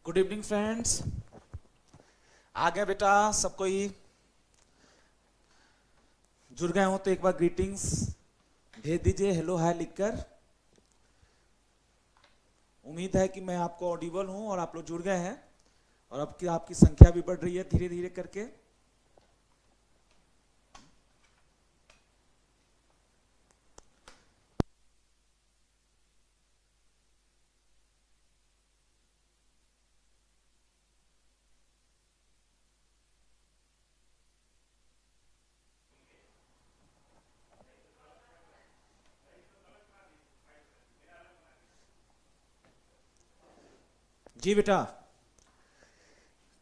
Good evening friends. आ गए बेटा, सब कोई जुड़ गए हो तो एक बार ग्रीटिंग्स भेज दीजिए, हेलो हाय लिखकर। उम्मीद है कि मैं आपको ऑडिबल हूं और आप लोग जुड़ गए हैं और अब की आपकी संख्या भी बढ़ रही है धीरे धीरे करके। जी बेटा,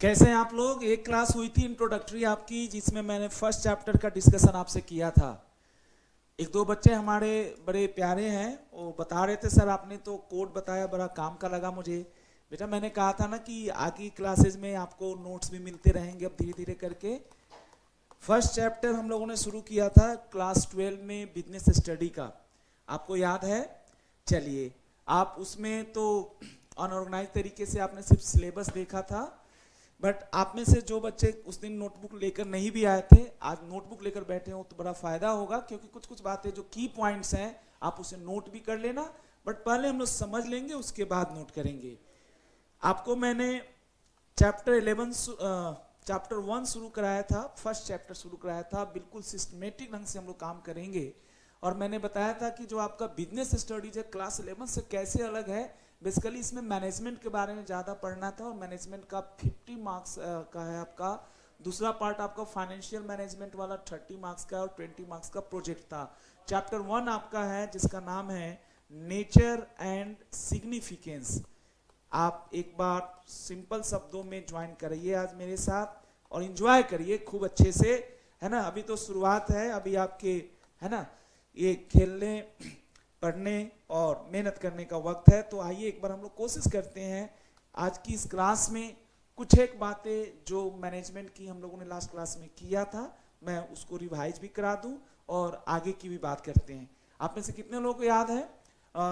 कैसे हैं आप लोग? एक क्लास हुई थी इंट्रोडक्टरी आपकी, जिसमें मैंने फर्स्ट चैप्टर का डिस्कशन आपसे किया था। एक दो बच्चे हमारे बड़े प्यारे हैं, वो बता रहे थे सर आपने तो कोड बताया, बड़ा काम का लगा मुझे। बेटा मैंने कहा था ना कि आगे क्लासेस में आपको नोट्स भी मिलते रहेंगे अब धीरे धीरे करके। फर्स्ट चैप्टर हम लोगों ने शुरू किया था क्लास 12 में बिजनेस स्टडी का, आपको याद है? चलिए, आप उसमें तो अनऑर्गेनाइज तरीके से आपने सिर्फ सिलेबस देखा था, बट आप में से जो बच्चे उस दिन नोटबुक लेकर नहीं भी आए थे, आज नोटबुक लेकर बैठे हो तो बड़ा फायदा होगा, क्योंकि कुछ कुछ बातें जो की पॉइंट्स हैं आप उसे नोट भी कर लेना। बट पहले हम लोग समझ लेंगे, उसके बाद नोट करेंगे। आपको मैंने चैप्टर 11 चैप्टर 1 शुरू कराया था, फर्स्ट चैप्टर शुरू कराया था, बिल्कुल सिस्टमेटिक ढंग से हम लोग काम करेंगे। और मैंने बताया था कि जो आपका बिजनेस स्टडीज है क्लास 11 से कैसे अलग है। बेसिकली इसमें मैनेजमेंट के बारे में ज़्यादा पढ़ना था और मैनेजमेंट का 50 मार्क्स का है आपका। दूसरा पार्ट आपका फाइनेंशियल मैनेजमेंट वाला 30 मार्क्स का और 20 मार्क्स का प्रोजेक्ट था। चैप्टर 1 आपका है जिसका नाम है नेचर एंड सिग्निफिकेंस। आप एक बार सिंपल शब्दों में ज्वाइन करिए आज मेरे साथ और एंजॉय करिए खूब अच्छे से, है ना? अभी तो शुरुआत है, अभी आपके, है ना, ये खेलने पढ़ने और मेहनत करने का वक्त है। तो आइए एक बार हम लोग कोशिश करते हैं आज की इस क्लास में कुछ एक बातें जो मैनेजमेंट की हम लोगों ने लास्ट क्लास में किया था, मैं उसको रिवाइज भी करा दूं और आगे की भी बात करते हैं। आप में से कितने लोगों को याद है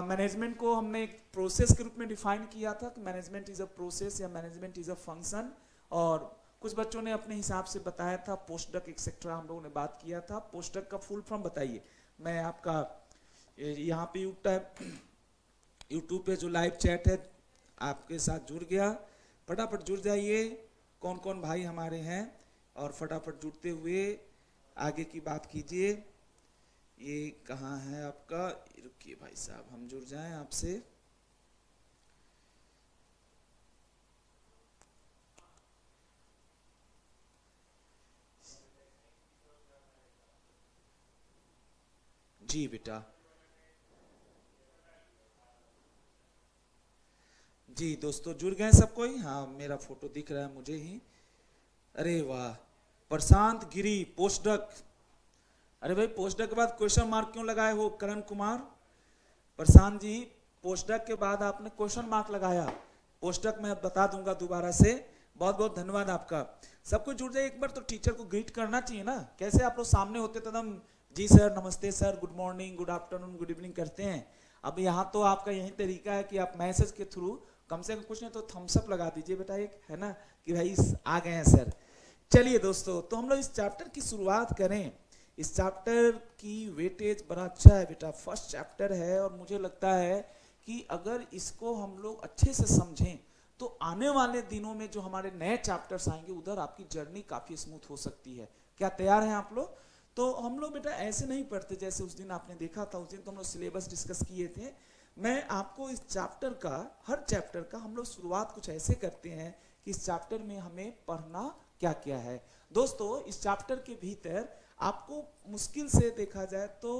मैनेजमेंट को हमने एक प्रोसेस के रूप में डिफाइन किया था कि मैनेजमेंट इज अ प्रोसेस या मैनेजमेंट इज अ फंक्शन। और कुछ बच्चों ने अपने हिसाब से बताया था, पोस्टडक एक्सेट्रा हम लोगों ने बात किया था। पोस्टडक का फुल फॉर्म बताइए। मैं आपका यहाँ पे यूट्यूब पे जो लाइव चैट है आपके साथ जुड़ गया, फटाफट जुड़ जाइए। कौन कौन भाई हमारे हैं और फटाफट जुड़ते हुए आगे की बात कीजिए। ये कहाँ है आपका? रुकिए भाई साहब, हम जुड़ जाएं आपसे। जी बेटा, जी दोस्तों जुड़ गए सब कोई? हाँ, मेरा फोटो दिख रहा है मुझे ही। अरे वाह, प्रशांत गिरी पोस्टडक। अरे भाई, पोस्टडक के बाद क्वेश्चन मार्क क्यों लगाए हो करण कुमार? प्रशांत जी, पोस्टडक के बाद आपने क्वेश्चन मार्क लगाया। पोस्टडक मैं बता दूंगा दोबारा से। बहुत बहुत धन्यवाद आपका। सबको जुड़ जाए एक बार, तो टीचर को ग्रीट करना चाहिए ना। कैसे आप लोग सामने होते तो एकदम जी सर, नमस्ते sir, good morning, good afternoon, good evening करते हैं। अब यहाँ तो आपका यही तरीका है कि आप मैसेज के थ्रू कम से कम कुछ नहीं तो थम्स अप लगा दीजिए बेटा एक, है ना, कि भाई आ गए हैं सर। चलिए दोस्तों, तो हम लोग इस चैप्टर की शुरुआत करें। इस चैप्टर की वेटेज बड़ा अच्छा है बेटा, फर्स्ट चैप्टर है और मुझे लगता है कि अगर इसको हम लोग अच्छे से समझें तो आने वाले दिनों में जो हमारे नए चैप्टर्स आएंगे उधर आपकी जर्नी काफ़ी स्मूथ हो सकती है। क्या तैयार हैं आप लोग? तो हम लोग बेटा ऐसे नहीं पढ़ते जैसे उस दिन आपने देखा था। उस दिन तो हम लोग सिलेबस डिस्कस किए थे। मैं आपको इस चैप्टर का, हर चैप्टर का हम लोग शुरुआत कुछ ऐसे करते हैं कि इस चैप्टर में हमें पढ़ना क्या क्या है। दोस्तों, इस चैप्टर के भीतर आपको मुश्किल से देखा जाए तो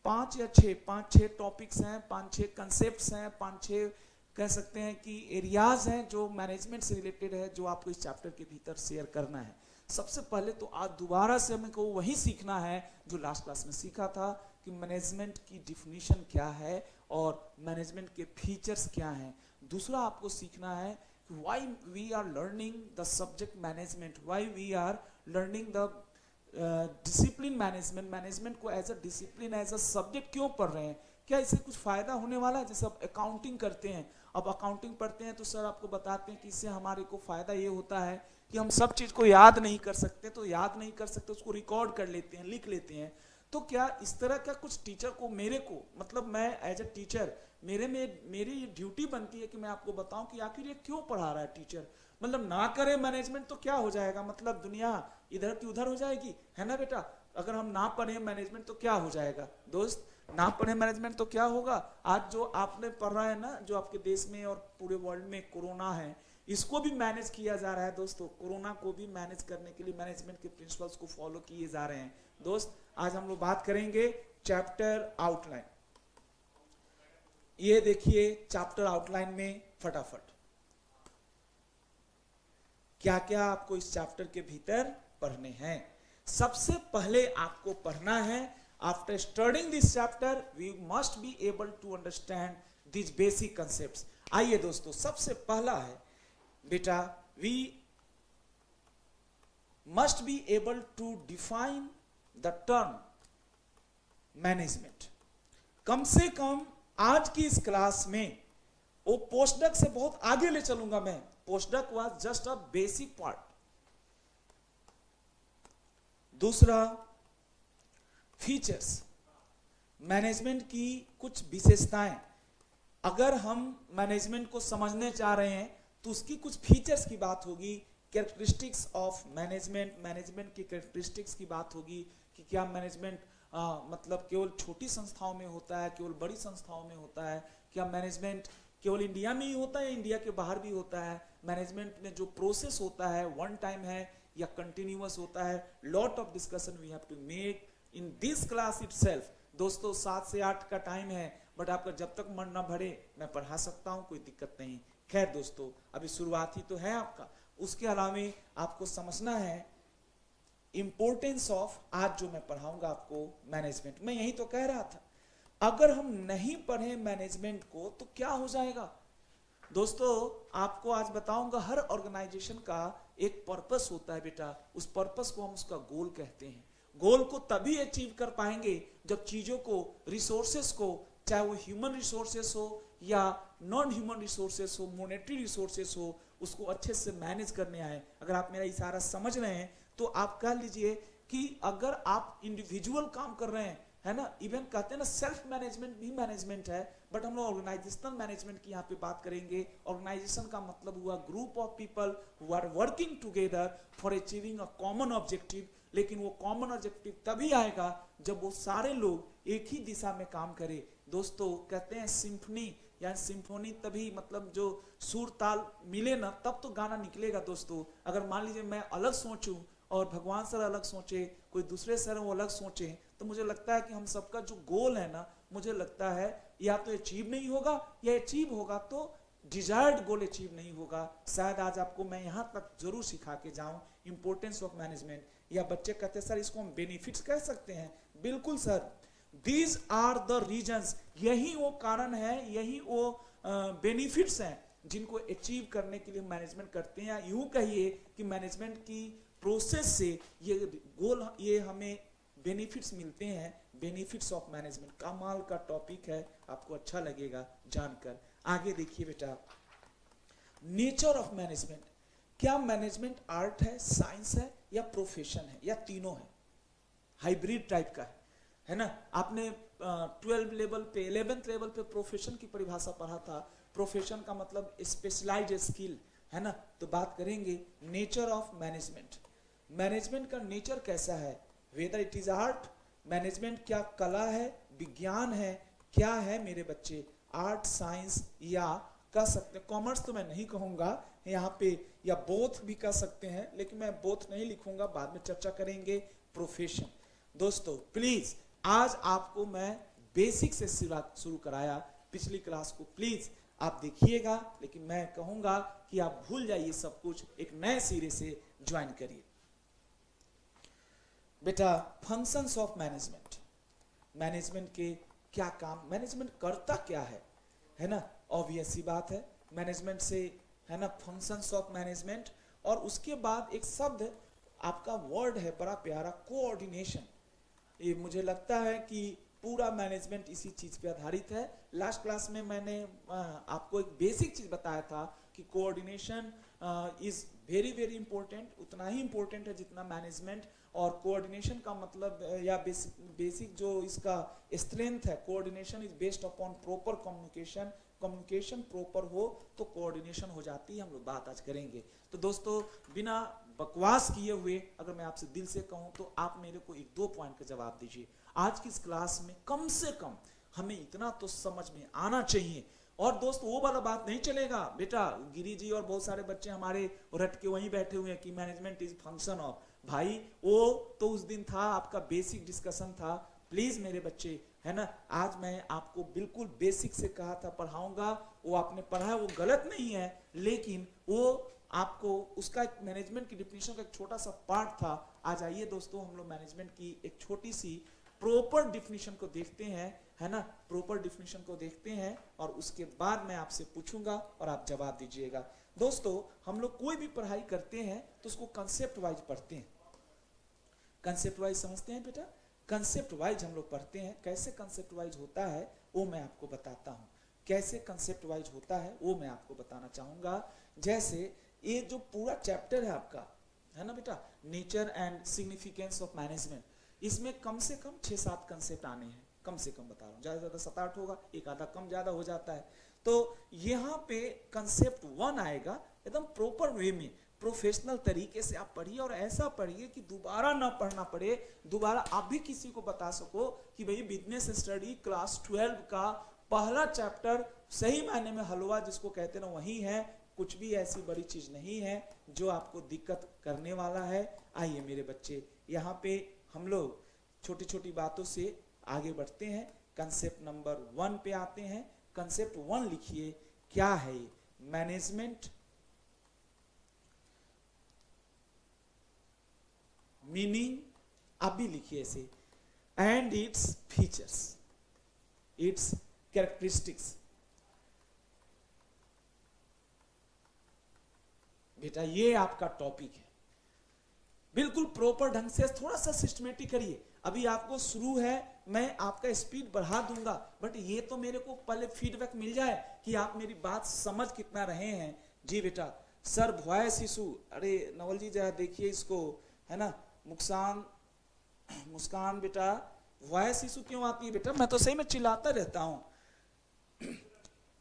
पांच छह टॉपिक्स हैं, पांच छह कंसेप्ट हैं, पांच छह कह सकते हैं कि एरियाज हैं जो मैनेजमेंट से रिलेटेड है, जो आपको इस चैप्टर के भीतर शेयर करना है। सबसे पहले तो आज दोबारा से हमको वही सीखना है जो लास्ट क्लास में सीखा था कि मैनेजमेंट की डिफिनीशन क्या है और मैनेजमेंट के फीचर्स क्या हैं। दूसरा आपको सीखना है why we are learning the subject management, why we are learning the discipline management, management को as a discipline, as a subject क्यों पढ़ रहे हैं, क्या इससे कुछ फायदा होने वाला है? जैसे अब अकाउंटिंग करते हैं, अब अकाउंटिंग पढ़ते हैं तो सर आपको बताते हैं कि इससे हमारे को फायदा ये होता है कि हम सब चीज को याद नहीं कर सकते, तो याद नहीं कर सकते उसको रिकॉर्ड कर लेते हैं, लिख लेते हैं। तो क्या इस तरह का कुछ टीचर को, मेरे को, मतलब मैं एज ए टीचर, मेरी ये ड्यूटी बनती है कि मैं आपको बताऊं कि आखिर ये क्यों पढ़ा रहा है टीचर। मतलब ना करे मैनेजमेंट तो क्या हो जाएगा, मतलब दुनिया इधर की उधर हो जाएगी, है ना बेटा? अगर हम ना पढ़े मैनेजमेंट तो क्या हो जाएगा दोस्त? ना पढ़े मैनेजमेंट तो क्या होगा? आज जो आपने पढ़ रहा है ना, जो आपके देश में और पूरे वर्ल्ड में कोरोना है, इसको भी मैनेज किया जा रहा है दोस्तों। कोरोना को भी मैनेज करने के लिए मैनेजमेंट के प्रिंसिपल्स को फॉलो किए जा रहे हैं दोस्त। आज हम लोग बात करेंगे चैप्टर आउटलाइन। ये देखिए चैप्टर आउटलाइन में फटाफट क्या क्या आपको इस चैप्टर के भीतर पढ़ने हैं। सबसे पहले आपको पढ़ना है, after studying this chapter we must be able to understand this basic concepts. आइए दोस्तों, सबसे पहला है बेटा, we must be able to define the term management. कम से कम आज की इस क्लास में, वो पोस्टडक से बहुत आगे ले चलूंगा मैं, postdoc was just a basic part. दूसरा, फीचर्स, मैनेजमेंट की कुछ विशेषताएं। अगर हम मैनेजमेंट को समझने चाह रहे हैं तो उसकी कुछ फीचर्स की बात होगी, कैरेक्टरिस्टिक्स ऑफ मैनेजमेंट, मैनेजमेंट की कैरेक्टरिस्टिक्स की बात होगी कि क्या मैनेजमेंट मतलब केवल छोटी संस्थाओं में होता है, केवल बड़ी संस्थाओं में होता है, क्या मैनेजमेंट केवल इंडिया में ही होता है या इंडिया के बाहर भी होता है, मैनेजमेंट में जो प्रोसेस होता है वन टाइम है या कंटिन्यूअस होता है। Lot of discussion we have to make in this class itself. दोस्तों 7 से 8 का टाइम है, बट आपका जब तक मन ना भरे मैं पढ़ा सकता हूं, कोई दिक्कत नहीं। खैर दोस्तों, अभी शुरुआत ही तो है आपका। उसके अलावा आपको समझना है इंपोर्टेंस ऑफ, आज जो मैं पढ़ाऊंगा आपको मैनेजमेंट। मैं यही तो कह रहा था, अगर हम नहीं पढ़े मैनेजमेंट को तो क्या हो जाएगा दोस्तों। आपको आज बताऊंगा, हर ऑर्गेनाइजेशन का एक पर्पस होता है बेटा, उस पर्पस को हम उसका गोल कहते हैं। गोल को तभी अचीव कर पाएंगे जब चीजों को, रिसोर्सेस को, चाहे वो ह्यूमन रिसोर्सेस हो या नॉन ह्यूमन रिसोर्सेस हो, मॉनेटरी रिसोर्सेस हो, उसको अच्छे से मैनेज करने आए। अगर आप मेरा इशारा समझ रहे हैं तो आप कह लीजिए कि अगर आप इंडिविजुअल काम कर रहे हैं, है ना, इवन कहते हैं ना सेल्फ मैनेजमेंट भी मैनेजमेंट है, बट हम लोग ऑर्गेनाइजेशनल मैनेजमेंट की यहाँ पे बात करेंगे। ऑर्गेनाइजेशन का मतलब हुआ group of people who are working together for achieving a common objective. लेकिन वो कॉमन ऑब्जेक्टिव तभी आएगा जब वो सारे लोग एक ही दिशा में काम करें। दोस्तों कहते हैं सिम्फनी या सिम्फोनी तभी, मतलब जो सुर ताल मिले ना तब तो गाना निकलेगा दोस्तों। अगर मान लीजिए मैं अलग सोचूं और भगवान सर अलग सोचे, कोई दूसरे सर वो अलग सोचे, तो मुझे लगता है कि हम सबका जो गोल है ना, मुझे लगता है या तो अचीव नहीं होगा या अचीव होगा तो डिजायर्ड गोल अचीव नहीं होगा। शायद आज आपको मैं यहाँ तक जरूर सिखा के जाऊं इंपोर्टेंस ऑफ मैनेजमेंट। या बच्चे कहते हैं सर इसको हम बेनिफिट्स कह सकते हैं। बिल्कुल sir, these are the reasons, यही वो कारण है, यही वो बेनिफिट्स हैं जिनको अचीव करने के लिए मैनेजमेंट करते हैं। या यूं कहिए कि मैनेजमेंट की प्रोसेस से ये गोल, ये हमें बेनिफिट्स मिलते हैं। बेनिफिट्स ऑफ मैनेजमेंट कमाल का टॉपिक है, आपको अच्छा लगेगा जानकर। आगे देखिए बेटा, नेचर ऑफ मैनेजमेंट। क्या मैनेजमेंट आर्ट है, साइंस है या प्रोफेशन है या तीनों है? हाइब्रिड टाइप का है ना। आपने 12 लेवल पे, 11th लेवल पे प्रोफेशन की परिभाषा पढ़ा था। प्रोफेशन का मतलब स्पेशलाइज्ड स्किल, है ना। तो बात करेंगे नेचर ऑफ मैनेजमेंट। मैनेजमेंट का नेचर कैसा है, whether it is art, management क्या कला है, विज्ञान है, क्या है मेरे बच्चे, आर्ट, साइंस, या कह सकते कॉमर्स तो मैं नहीं कहूंगा यहाँ पे, या बोथ भी कह सकते हैं, लेकिन मैं बोथ नहीं लिखूंगा, बाद में चर्चा करेंगे। प्रोफेशन दोस्तों प्लीज, आज आपको मैं बेसिक से शुरू कराया, पिछली क्लास को प्लीज आप देखिएगा, लेकिन मैं कहूंगा कि आप भूल जाइए सब कुछ, एक नए सिरे से ज्वाइन करिए। बेटा फंक्शंस ऑफ मैनेजमेंट, मैनेजमेंट के क्या काम, मैनेजमेंट करता क्या है ना। ऑब्वियस सी बात है, मैनेजमेंट से, है ना, फंक्शंस ऑफ मैनेजमेंट। और उसके बाद एक शब्द आपका वर्ड है बड़ा प्यारा, कोऑर्डिनेशन। ये मुझे लगता है कि पूरा मैनेजमेंट इसी चीज पे आधारित है। लास्ट क्लास में मैंने आपको एक बेसिक चीज बताया था कि coordination is very very important, उतना ही इंपॉर्टेंट है जितना मैनेजमेंट। और कोऑर्डिनेशन का मतलब या बेसिक जो इसका स्ट्रेंथ है, coordination is based upon proper communication. Communication proper हो तो कोऑर्डिनेशन हो जाती है। हम लोग बात आज करेंगे। तो दोस्तों बिना बकवास किए हुए अगर मैं आपसे दिल से कहूं तो आप मेरे को एक दो पॉइंट का जवाब दीजिए। आज की इस क्लास में कम से कम हमें इतना तो समझ में आना चाहिए। और दोस्त वो वाला बात नहीं चलेगा बेटा, गिरी जी और बहुत सारे बच्चे हमारे रट के वहीं बैठे हुए हैं कि मैनेजमेंट इज फंक्शन ऑफ। भाई वो तो उस दिन था, आपका बेसिक डिस्कशन था। प्लीज मेरे बच्चे, है ना, आज मैं आपको बिल्कुल बेसिक से कहा था पढ़ाऊंगा, वो आपने पढ़ा है वो गलत नहीं है, लेकिन वो आपको उसका एक मैनेजमेंट की डिफिनेशन का एक छोटा सा पार्ट था। आज आइए दोस्तों हम लोग मैनेजमेंट की एक छोटी सी प्रॉपर डिफिनेशन को देखते हैं, है ना, प्रॉपर डिफिनेशन को देखते हैं और उसके बाद मैं आपसे पूछूंगा और आप जवाब दीजिएगा। दोस्तों हम लोग कोई भी पढ़ाई करते हैं तो उसको कंसेप्ट वाइज पढ़ते हैं। कंसेप्ट वाइज समझते हैं बेटा, कंसेप्ट वाइज हम लोग पढ़ते हैं। कैसे कंसेप्ट वाइज होता है वो मैं आपको बताता हूँ। कैसे कंसेप्ट वाइज होता है वो मैं आपको बताना चाहूंगा। जैसे ये जो पूरा चैप्टर है आपका, है ना बेटा, nature and significance of management, इसमें कम से कम 6-7 कंसेप्ट आने हैं। कम से कम बता रहा हूँ, ज्यादा ज्यादा 7-8 होगा, एक आधा कम ज्यादा हो जाता है। तो यहाँ पे कंसेप्ट 1 आएगा, एकदम प्रॉपर वे में प्रोफेशनल तरीके से आप पढ़िए और ऐसा पढ़िए कि दोबारा ना पढ़ना पड़े। दोबारा आप भी किसी को बता सको कि भाई बिजनेस स्टडी क्लास 12 का पहला चैप्टर सही मायने में हलवा जिसको कहते ना वही है, कुछ भी ऐसी बड़ी चीज नहीं है जो आपको दिक्कत करने वाला है। आइए मेरे बच्चे, यहाँ पे हम लोग छोटी छोटी बातों से आगे बढ़ते हैं। कंसेप्ट नंबर 1 पे आते हैं। कंसेप्ट 1 लिखिए, क्या है ये? मैनेजमेंट मीनिंग आप भी लिखिए ऐसे, and its features, it's characteristics. बेटा ये आपका टॉपिक है, बिल्कुल प्रॉपर ढंग से थोड़ा सा सिस्टमेटिक करिए। अभी आपको शुरू है, मैं आपका स्पीड बढ़ा दूंगा, बट ये तो मेरे को पहले फीडबैक मिल जाए कि आप मेरी बात समझ कितना रहे हैं। जी बेटा, सर वॉइस इशू, अरे नवल जी जरा देखिए इसको, है ना, मुस्कान बेटा वॉइस इशू क्यों आती है बेटा? मैं तो सही में चिल्लाता रहता हूं।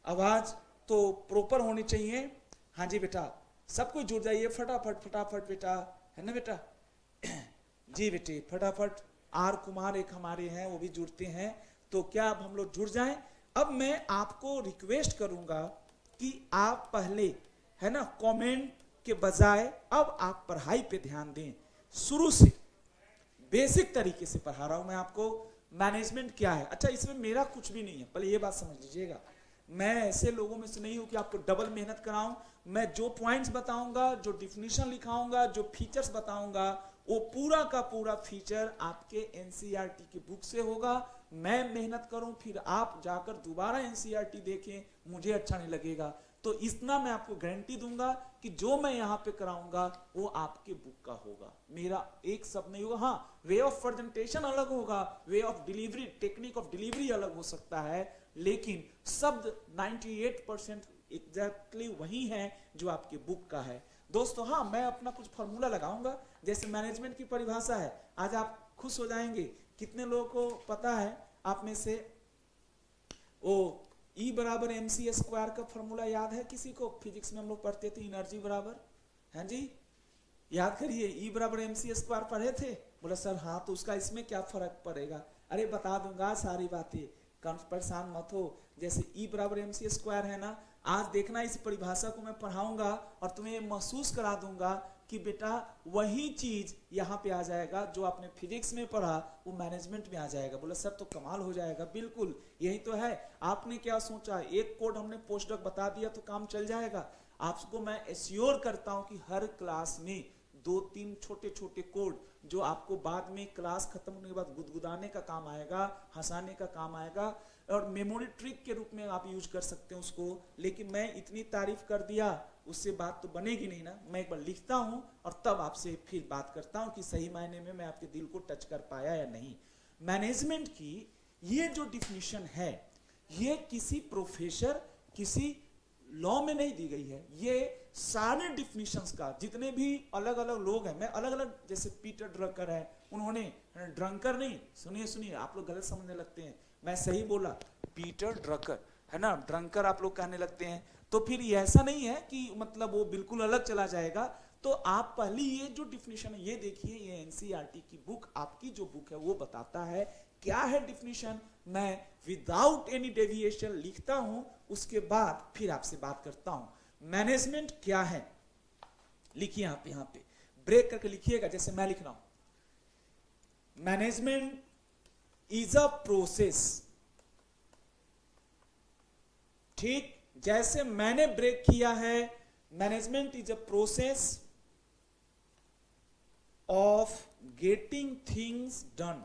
आवाज तो प्रॉपर होनी चाहिए। हाँ जी बेटा, सब कुछ जुड़ जाइए फटाफट फटाफट बेटा, है ना बेटा। जी बेटे फटाफट। आर कुमार एक हमारे हैं, वो भी जुड़ते हैं, तो क्या अब हम लोग जुड़ जाएं? अब मैं आपको रिक्वेस्ट करूंगा कि आप पहले, है ना, कमेंट के बजाय अब आप पढ़ाई पे ध्यान दें। शुरू से बेसिक तरीके से पढ़ा रहा हूं मैं आपको। मैनेजमेंट क्या है? अच्छा, इसमें मेरा कुछ भी नहीं है, पहले ये बात समझ लीजिएगा। मैं ऐसे लोगों में से नहीं हूं कि आपको डबल मेहनत कराऊं। मैं जो पॉइंट्स बताऊंगा, जो डिफिनेशन लिखाऊंगा, जो फीचर्स बताऊंगा, वो पूरा का पूरा फीचर आपके एनसीईआरटी की बुक से होगा। मैं मेहनत करूं फिर आप जाकर दोबारा एनसीईआरटी देखें, मुझे अच्छा नहीं लगेगा। तो इतना मैं आपको गारंटी दूंगा कि जो मैं यहाँ पे कराऊंगा वो आपके बुक का होगा, मेरा एक शब्द नहीं होगा। हाँ, वे ऑफ प्रेजेंटेशन अलग होगा, way of delivery, technique of delivery अलग हो सकता है, लेकिन शब्द 98% एग्जैक्टली वही है जो आपके बुक का है। दोस्तों हाँ, मैं अपना कुछ फॉर्मूला लगाऊंगा, जैसे मैनेजमेंट की परिभाषा है। आज आप खुश हो जाएंगे, कितने लोगों को पता है आप में से वो E बराबर mc स्क्वायर का फॉर्मूला याद है किसी को? फिजिक्स में हम लोग पढ़ते थे, एनर्जी बराबर, हैं जी, याद करिए। E बराबर mc स्क्वायर पढ़े थे? बोला सर हाँ, तो उसका इसमें क्या फर्क पड़ेगा? अरे बता दूंगा सारी बातें, परेशान मत हो। जैसे E बराबर mc स्क्वायर है ना, आज देखना इस परिभाषा को मैं पढ़ाऊंगा और तुम्हें महसूस करा दूंगा कि बेटा वही चीज यहाँ पे आ जाएगा जो आपने फिजिक्स में पढ़ा, वो मैनेजमेंट में आ जाएगा। बोला सर तो कमाल हो जाएगा। बिल्कुल यही तो है। आपने क्या सोचा, एक कोड हमने पोस्ट डॉक बता दिया तो काम चल जाएगा? आपको मैं एश्योर करता हूं कि हर क्लास में 2-3 छोटे छोटे कोड जो आपको बाद में क्लास खत्म होने के बाद गुदगुदाने का काम आएगा, हंसाने का काम आएगा, और मेमोरी ट्रिक के रूप में आप यूज कर सकते हैं उसको। लेकिन मैं इतनी तारीफ कर दिया, उससे बात तो बनेगी नहीं ना। मैं एक बार लिखता हूं और तब आपसे फिर बात करता हूं कि सही मायने में मैं आपके दिल को टच कर पाया या नहीं। मैनेजमेंट की ये जो डिफिनीशन है ये किसी प्रोफेसर किसी लॉ में नहीं दी गई है, ये सारे डिफिनीशंस का जितने भी अलग अलग लोग हैं, मैं अलग अलग, जैसे पीटर ड्रकर है, उन्होंने, ड्रंकर नहीं, सुनिए आप लोग गलत समझने लगते हैं, मैं सही बोला, पीटर ड्रकर है ना, ड्रंकर आप लोग कहने लगते हैं, तो फिर ये ऐसा नहीं है कि मतलब वो बिल्कुल अलग चला जाएगा। तो आप पहले ये जो डिफिनीशन है ये देखिए, ये एनसीईआरटी की बुक, आपकी जो बुक है वो बताता है क्या है डिफिनीशन। मैं विदाउट एनी डेविएशन लिखता हूं, उसके बाद फिर आपसे बात करता हूं। मैनेजमेंट क्या है, लिखिए यहां पे ब्रेक करके लिखिएगा, जैसे मैं लिख रहा हूं। मैनेजमेंट इज अ प्रोसेस, ठीक जैसे मैंने ब्रेक किया है, management is a process of getting things done.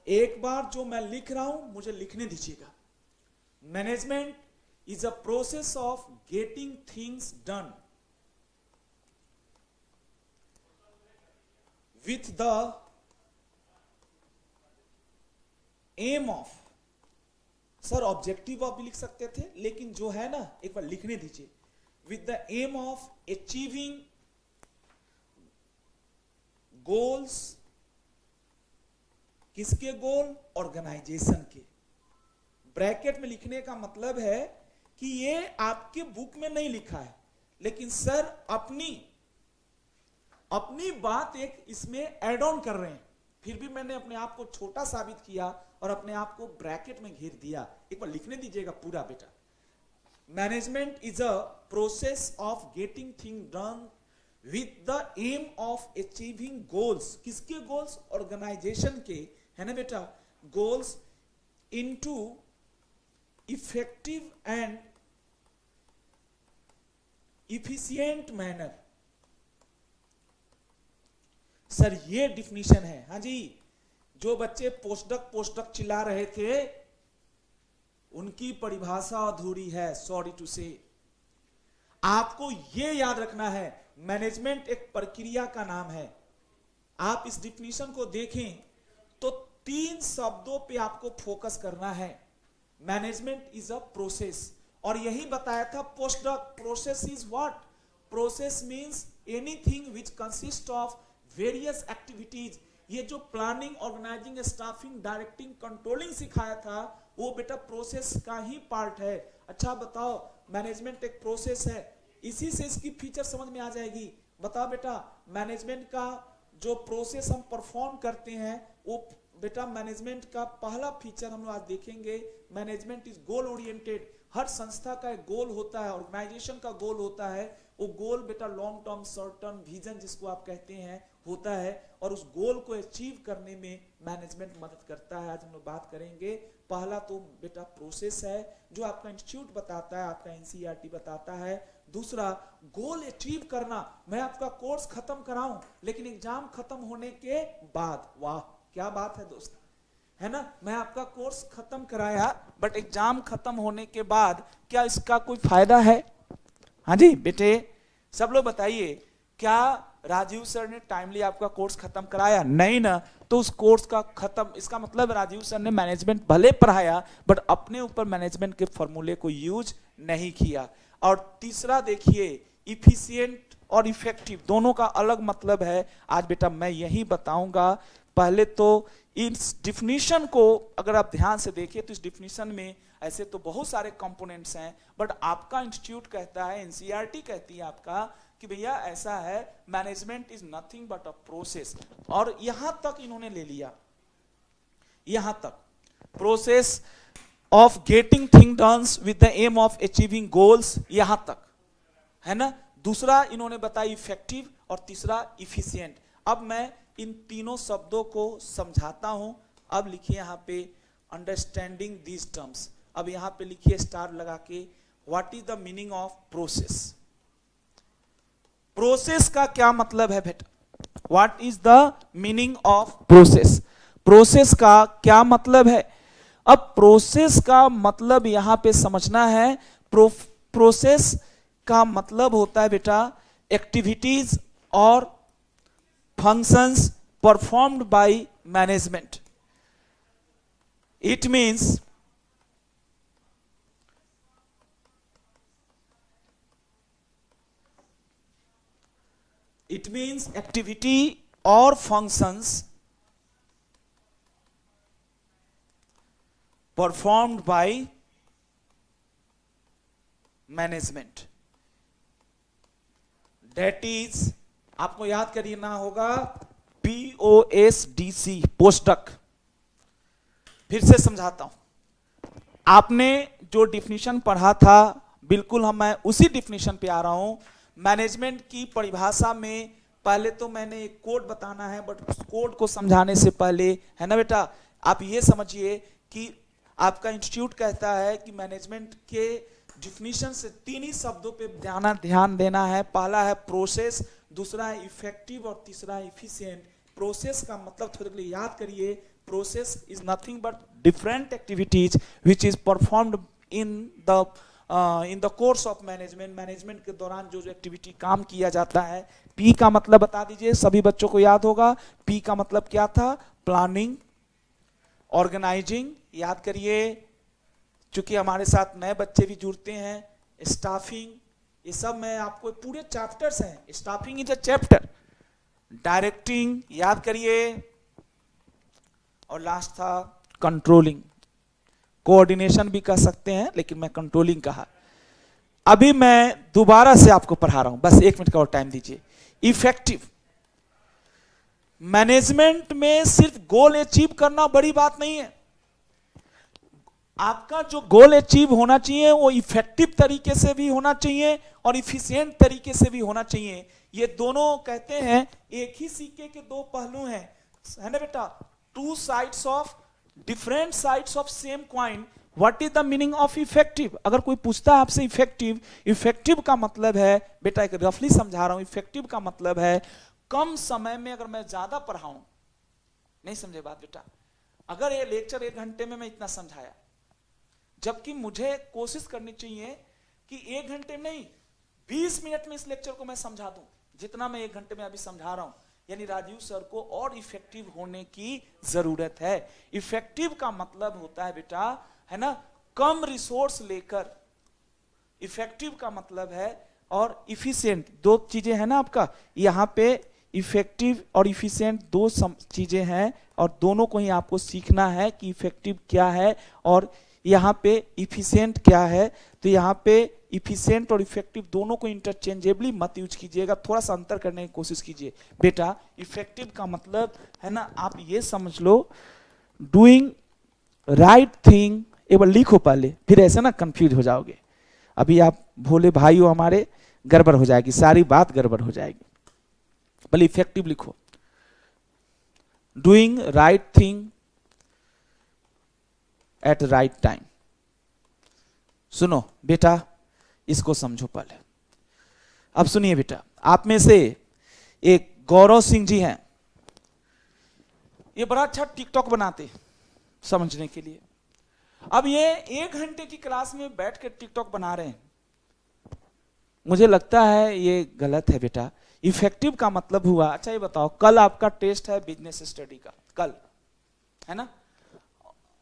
एक बार जो मैं लिख रहा हूं मुझे लिखने दीजिएगा। Management is a process of getting things done with the aim of, sir objective of भी लिख सकते थे, लेकिन जो है ना एक बार लिखने दीजिए, with the aim of achieving goals, किसके गोल, ऑर्गेनाइजेशन के। ब्रैकेट में लिखने का मतलब है कि ये आपके बुक में नहीं लिखा है, लेकिन सर अपनी बात एक इसमें ऐड ऑन कर रहे हैं, फिर भी मैंने अपने आप को छोटा साबित किया और अपने आप को ब्रैकेट में घेर दिया। एक बार लिखने दीजिएगा पूरा बेटा। Management is a process of getting thing done with the aim of achieving goals, किसके गोल्स, ऑर्गेनाइजेशन के, है ना बेटा, goals into effective and efficient manner. Sir ये डिफिनीशन है, हाँ जी। जो बच्चे पोस्टडक चिल्ला रहे थे उनकी परिभाषा अधूरी है, सॉरी टू से। आपको यह याद रखना है, मैनेजमेंट एक प्रक्रिया का नाम है। आप इस डिफिनीशन को देखें तो 3 शब्दों पे आपको फोकस करना है। मैनेजमेंट इज अ प्रोसेस, और यही बताया था postdoc. Process is what, process means anything which consist of various activities. ये जो planning, organising, staffing, directing, controlling सिखाया था वो बेटा प्रोसेस का ही पार्ट है। अच्छा बताओ, मैनेजमेंट एक प्रोसेस है, इसी से इसकी फीचर समझ में आ जाएगी। बताओ बेटा, मैनेजमेंट का जो प्रोसेस हम परफॉर्म करते हैं वो बेटा मैनेजमेंट का पहला फीचर हम लोग आज देखेंगे। Management is goal oriented. हर संस्था का एक गोल होता है, ऑर्गेनाइजेशन का गोल होता है। वो गोल बेटा long term, short term vision जिसको आप कहते हैं होता है, और उस गोल को अचीव करने में मैनेजमेंट मदद करता है। आज हम लोग बात करेंगे। पहला तो बेटा प्रोसेस है जो आपका इंस्टीट्यूट बताता है, आपका एनसीईआरटी बताता है। दूसरा, गोल अचीव करना। मैं आपका कोर्स खत्म कराऊं लेकिन एग्जाम खत्म होने के बाद, वाह क्या बात है दोस्त, है ना, मैं आपका कोर्स खत्म कराया बट एग्जाम खत्म होने के बाद क्या इसका कोई फायदा है? हाँ जी बेटे, सब लोग बताइए, क्या राजीव सर ने टाइमली आपका कोर्स खत्म कराया? नहीं ना, तो उस कोर्स का खत्म, इसका मतलब राजीव सर ने मैनेजमेंट भले पढ़ाया बट अपने ऊपर मैनेजमेंट के फॉर्मूले को यूज नहीं किया। और तीसरा देखिए, इफिशिएंट और इफेक्टिव दोनों का अलग मतलब है। आज बेटा मैं यही बताऊंगा। पहले तो इस डिफिनीशन को अगर आप ध्यान से देखिए तो इस डिफिनीशन में ऐसे तो बहुत सारे कंपोनेंट्स हैं, बट आपका इंस्टीट्यूट कहता है, एनसीईआरटी कहती है आपका कि भैया ऐसा है, management is nothing but a process. और यहां तक इन्होंने ले लिया, यहां तक process of getting thing done with the aim of achieving goals, यहां तक है ना। दूसरा इन्होंने बताया इफेक्टिव, और तीसरा इफिशिएंट। अब मैं इन तीनों शब्दों को समझाता हूं। अब लिखिए यहां पे अंडरस्टैंडिंग दीज टर्म्स। अब यहां पे लिखिए स्टार लगा के, what is the meaning of process. Process का क्या मतलब है बेटा? What is the meaning of process? Process का क्या मतलब है? अब प्रोसेस का मतलब यहां पे समझना है। प्रोसेस का मतलब होता है बेटा एक्टिविटीज और functions performed by management. It means activity और functions performed by management, that is, आपको याद करना होगा, POSDC, पोस्टक। फिर से समझाता हूं, आपने जो डिफिनीशन पढ़ा था बिल्कुल मैं उसी डिफिनीशन पे आ रहा हूं। मैनेजमेंट की परिभाषा में पहले तो मैंने एक कोड बताना है, बट उस कोड को समझाने से पहले, है ना बेटा, आप ये समझिए कि आपका इंस्टीट्यूट कहता है कि मैनेजमेंट के डिफिनीशन से तीन ही शब्दों पे ध्यान देना है। पहला है प्रोसेस, दूसरा है इफेक्टिव और तीसरा है इफिशिएंट। प्रोसेस का मतलब थोड़े के लिए याद करिए, process is nothing but different activities which is performed in the course of management. Management के दौरान जो एक्टिविटी काम किया जाता है। पी का मतलब बता दीजिए, सभी बच्चों को याद होगा। पी का मतलब क्या था? प्लानिंग, ऑर्गेनाइजिंग, याद करिए, चूंकि हमारे साथ नए बच्चे भी जुड़ते हैं। स्टाफिंग, ये सब मैं आपको पूरे चैप्टर्स हैं, staffing is a chapter. Directing, याद करिए, और लास्ट था कंट्रोलिंग। कोऑर्डिनेशन भी कह सकते हैं, लेकिन मैं कंट्रोलिंग कहा। अभी मैं दोबारा से आपको पढ़ा रहा हूं, बस 1 मिनट का और टाइम दीजिए। इफेक्टिव मैनेजमेंट में सिर्फ गोल अचीव करना बड़ी बात नहीं है। आपका जो गोल अचीव होना चाहिए वो इफेक्टिव तरीके से भी होना चाहिए और इफिशिएंट तरीके से भी होना चाहिए। ये दोनों कहते हैं एक ही सिक्के के दो पहलू हैं, है ना बेटा? Two sides of different sides of same coin. What is the meaning of effective? अगर कोई पूछता है आपसे इफेक्टिव, इफेक्टिव का मतलब है बेटा, एक रफली समझा रहा हूं, इफेक्टिव का मतलब है कम समय में अगर मैं ज्यादा पढ़ाऊं। नहीं समझे बात बेटा? अगर ये लेक्चर 1 घंटे में मैं इतना समझाया, जबकि मुझे कोशिश करनी चाहिए कि 1 घंटे में नहीं 20 मिनट में इस लेक्चर को मैं समझा दूं, जितना मैं 1 घंटे में अभी समझा रहा हूं। यानी राजीव सर को और इफेक्टिव होने की जरूरत है। इफेक्टिव का मतलब होता है बेटा, है ना, कम रिसोर्स लेकर। इफेक्टिव का मतलब है, और इफिशिएंट, दो चीजें हैं ना आपका यहां पे। इफेक्टिव और इफिशिएंट दो चीजें हैं, और दोनों को ही आपको सीखना है कि इफेक्टिव क्या है और यहां पे इफिशिएंट क्या है। तो यहां पे इफिशिएंट और इफेक्टिव दोनों को इंटरचेंजेबली मत यूज कीजिएगा, थोड़ा सा अंतर करने की कोशिश कीजिए बेटा। इफेक्टिव का मतलब है ना, आप ये समझ लो, डूइंग राइट थिंग। एक बार लिखो पहले, फिर ऐसे ना कंफ्यूज हो जाओगे। अभी आप भोले भाई हो हमारे, गड़बड़ हो जाएगी, सारी बात गड़बड़ हो जाएगी। पहले इफेक्टिव लिखो, doing right thing at right time. सुनो बेटा, इसको समझो पहले। अब सुनिए बेटा, आप में से एक गौरव सिंह जी हैं, ये बड़ा अच्छा टिकटॉक बनाते समझने के लिए। अब ये 1 घंटे की क्लास में बैठ कर टिकटॉक बना रहे हैं, मुझे लगता है ये गलत है बेटा। इफेक्टिव का मतलब हुआ, अच्छा ये बताओ, कल आपका टेस्ट है बिजनेस स्टडी का, कल है ना,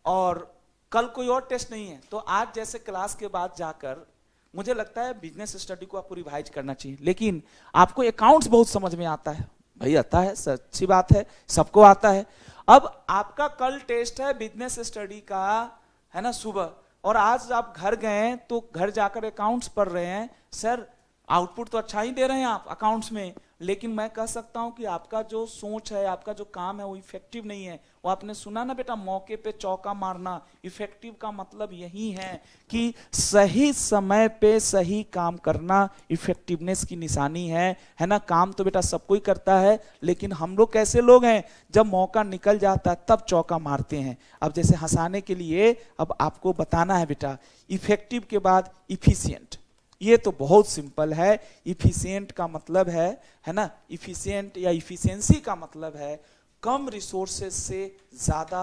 और कल कोई और टेस्ट नहीं है, तो आज जैसे क्लास के बाद जाकर मुझे लगता है बिजनेस स्टडी को आपको रिवाइज करना चाहिए। लेकिन आपको अकाउंट्स बहुत समझ में आता है भाई, आता है, अच्छी बात है, सबको आता है। अब आपका कल टेस्ट है बिजनेस स्टडी का, है ना, सुबह, और आज आप घर गए तो घर जाकर अकाउंट्स पढ़ रहे हैं। सर आउटपुट तो अच्छा ही दे रहे हैं आप अकाउंट्स में, लेकिन मैं कह सकता हूं कि आपका जो सोच है, आपका जो काम है वो इफेक्टिव नहीं है। वो आपने सुना ना बेटा, मौके पे चौका मारना। इफेक्टिव का मतलब यही है कि सही समय पे सही काम करना इफेक्टिवनेस की निशानी है ना। काम तो बेटा सब कोई करता है, लेकिन हम लोग कैसे लोग हैं, जब मौका निकल जाता है तब चौका मारते हैं। अब जैसे हंसाने के लिए अब आपको बताना है बेटा, इफेक्टिव के बाद इफिशिएंट। ये तो बहुत सिंपल है। इफिशिएंट का मतलब है ना, इफिशिएंट या इफिशिएंसी का मतलब है कम रिसोर्सेज से ज्यादा,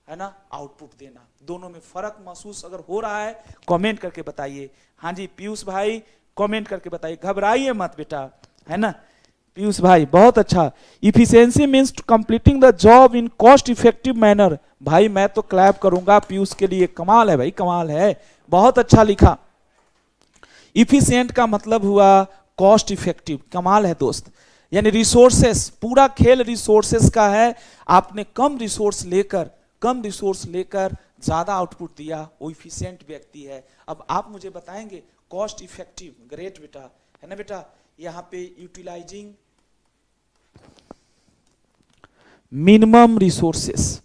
है ना, आउटपुट देना। दोनों में फर्क महसूस अगर हो रहा है कमेंट करके बताइए। हाँ जी पीयूष भाई, कमेंट करके बताइए, घबराइए मत बेटा, है ना। पीयूष भाई बहुत अच्छा। Efficiency means completing the job in cost effective manner. भाई मैं तो क्लैप करूंगा पीयूष के लिए, कमाल है भाई, कमाल है, बहुत अच्छा लिखा। इफिशिएंट का मतलब हुआ कॉस्ट इफेक्टिव, कमाल है दोस्त। यानी रिसोर्सेस, पूरा खेल रिसोर्सेस का है। आपने कम रिसोर्स लेकर ज्यादा आउटपुट दिया, वो इफिशिएंट व्यक्ति है। अब आप मुझे बताएंगे कॉस्ट इफेक्टिव, ग्रेट बेटा, है ना बेटा। यहां पे यूटिलाइजिंग मिनिमम रिसोर्सेस,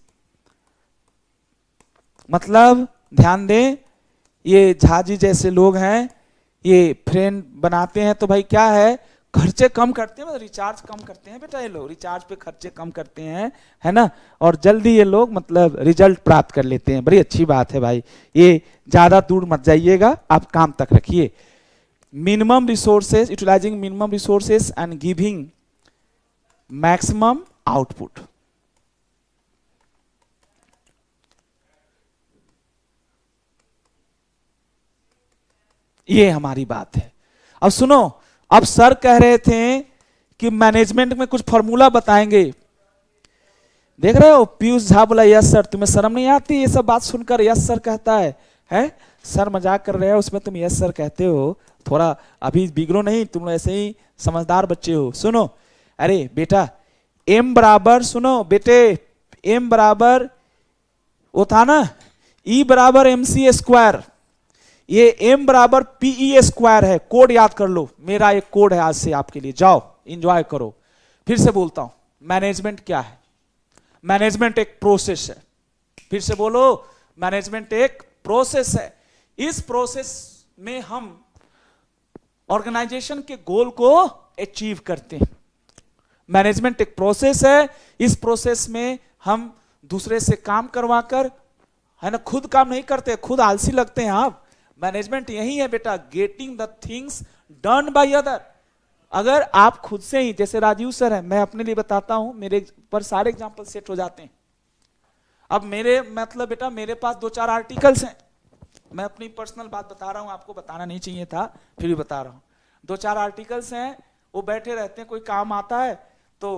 मतलब ध्यान दें, ये झाजी जैसे लोग हैं, ये फ्रेंड बनाते हैं तो भाई क्या है, खर्चे कम करते हैं, मतलब रिचार्ज कम करते हैं बेटा। ये लोग रिचार्ज पे खर्चे कम करते हैं, है ना, और जल्दी ये लोग मतलब रिजल्ट प्राप्त कर लेते हैं। बड़ी अच्छी बात है भाई, ये ज्यादा दूर मत जाइएगा, आप काम तक रखिए। Minimum resources, utilising minimum resources and giving maximum output. ये हमारी बात है। अब सुनो, अब सर कह रहे थे कि मैनेजमेंट में कुछ फॉर्मूला बताएंगे। देख रहे हो, पीयूष झा बोला यस सर। तुम्हें शर्म नहीं आती ये सब बात सुनकर? यस सर कहता है? सर मजाक कर रहे हो, उसमें तुम यस सर कहते हो। थोड़ा अभी बिगड़ो नहीं, तुम ऐसे ही समझदार बच्चे हो। सुनो, अरे बेटा एम बराबर, सुनो बेटे, एम बराबर वो था ना, ई बराबर एम सी स्क्वायर, ये m बराबर पीई स्क्वायर है। कोड याद कर लो, मेरा एक कोड है आज से आपके लिए, जाओ एंजॉय करो। फिर से बोलता हूं, मैनेजमेंट क्या है? मैनेजमेंट एक प्रोसेस है। फिर से बोलो, मैनेजमेंट एक प्रोसेस है। इस प्रोसेस में हम ऑर्गेनाइजेशन के गोल को अचीव करते हैं। मैनेजमेंट एक प्रोसेस है, इस प्रोसेस में हम दूसरे से काम करवाकर, है ना, खुद काम नहीं करते, खुद आलसी लगते हैं आप। मैनेजमेंट यही है बेटा, getting the things done by other. अगर आप खुद से ही, जैसे राजीव सर है, मैं अपने लिए बताता हूं, मेरे पर सारे एग्जांपल सेट हो जाते हैं। अब मेरे मतलब बेटा, मेरे पास 2-4 आर्टिकल्स हैं। मैं अपनी पर्सनल बात बता रहा हूं, आपको बताना नहीं चाहिए था, फिर भी बता रहा हूं। 2-4 आर्टिकल्स हैं, वो बैठे रहते हैं, कोई काम आता है तो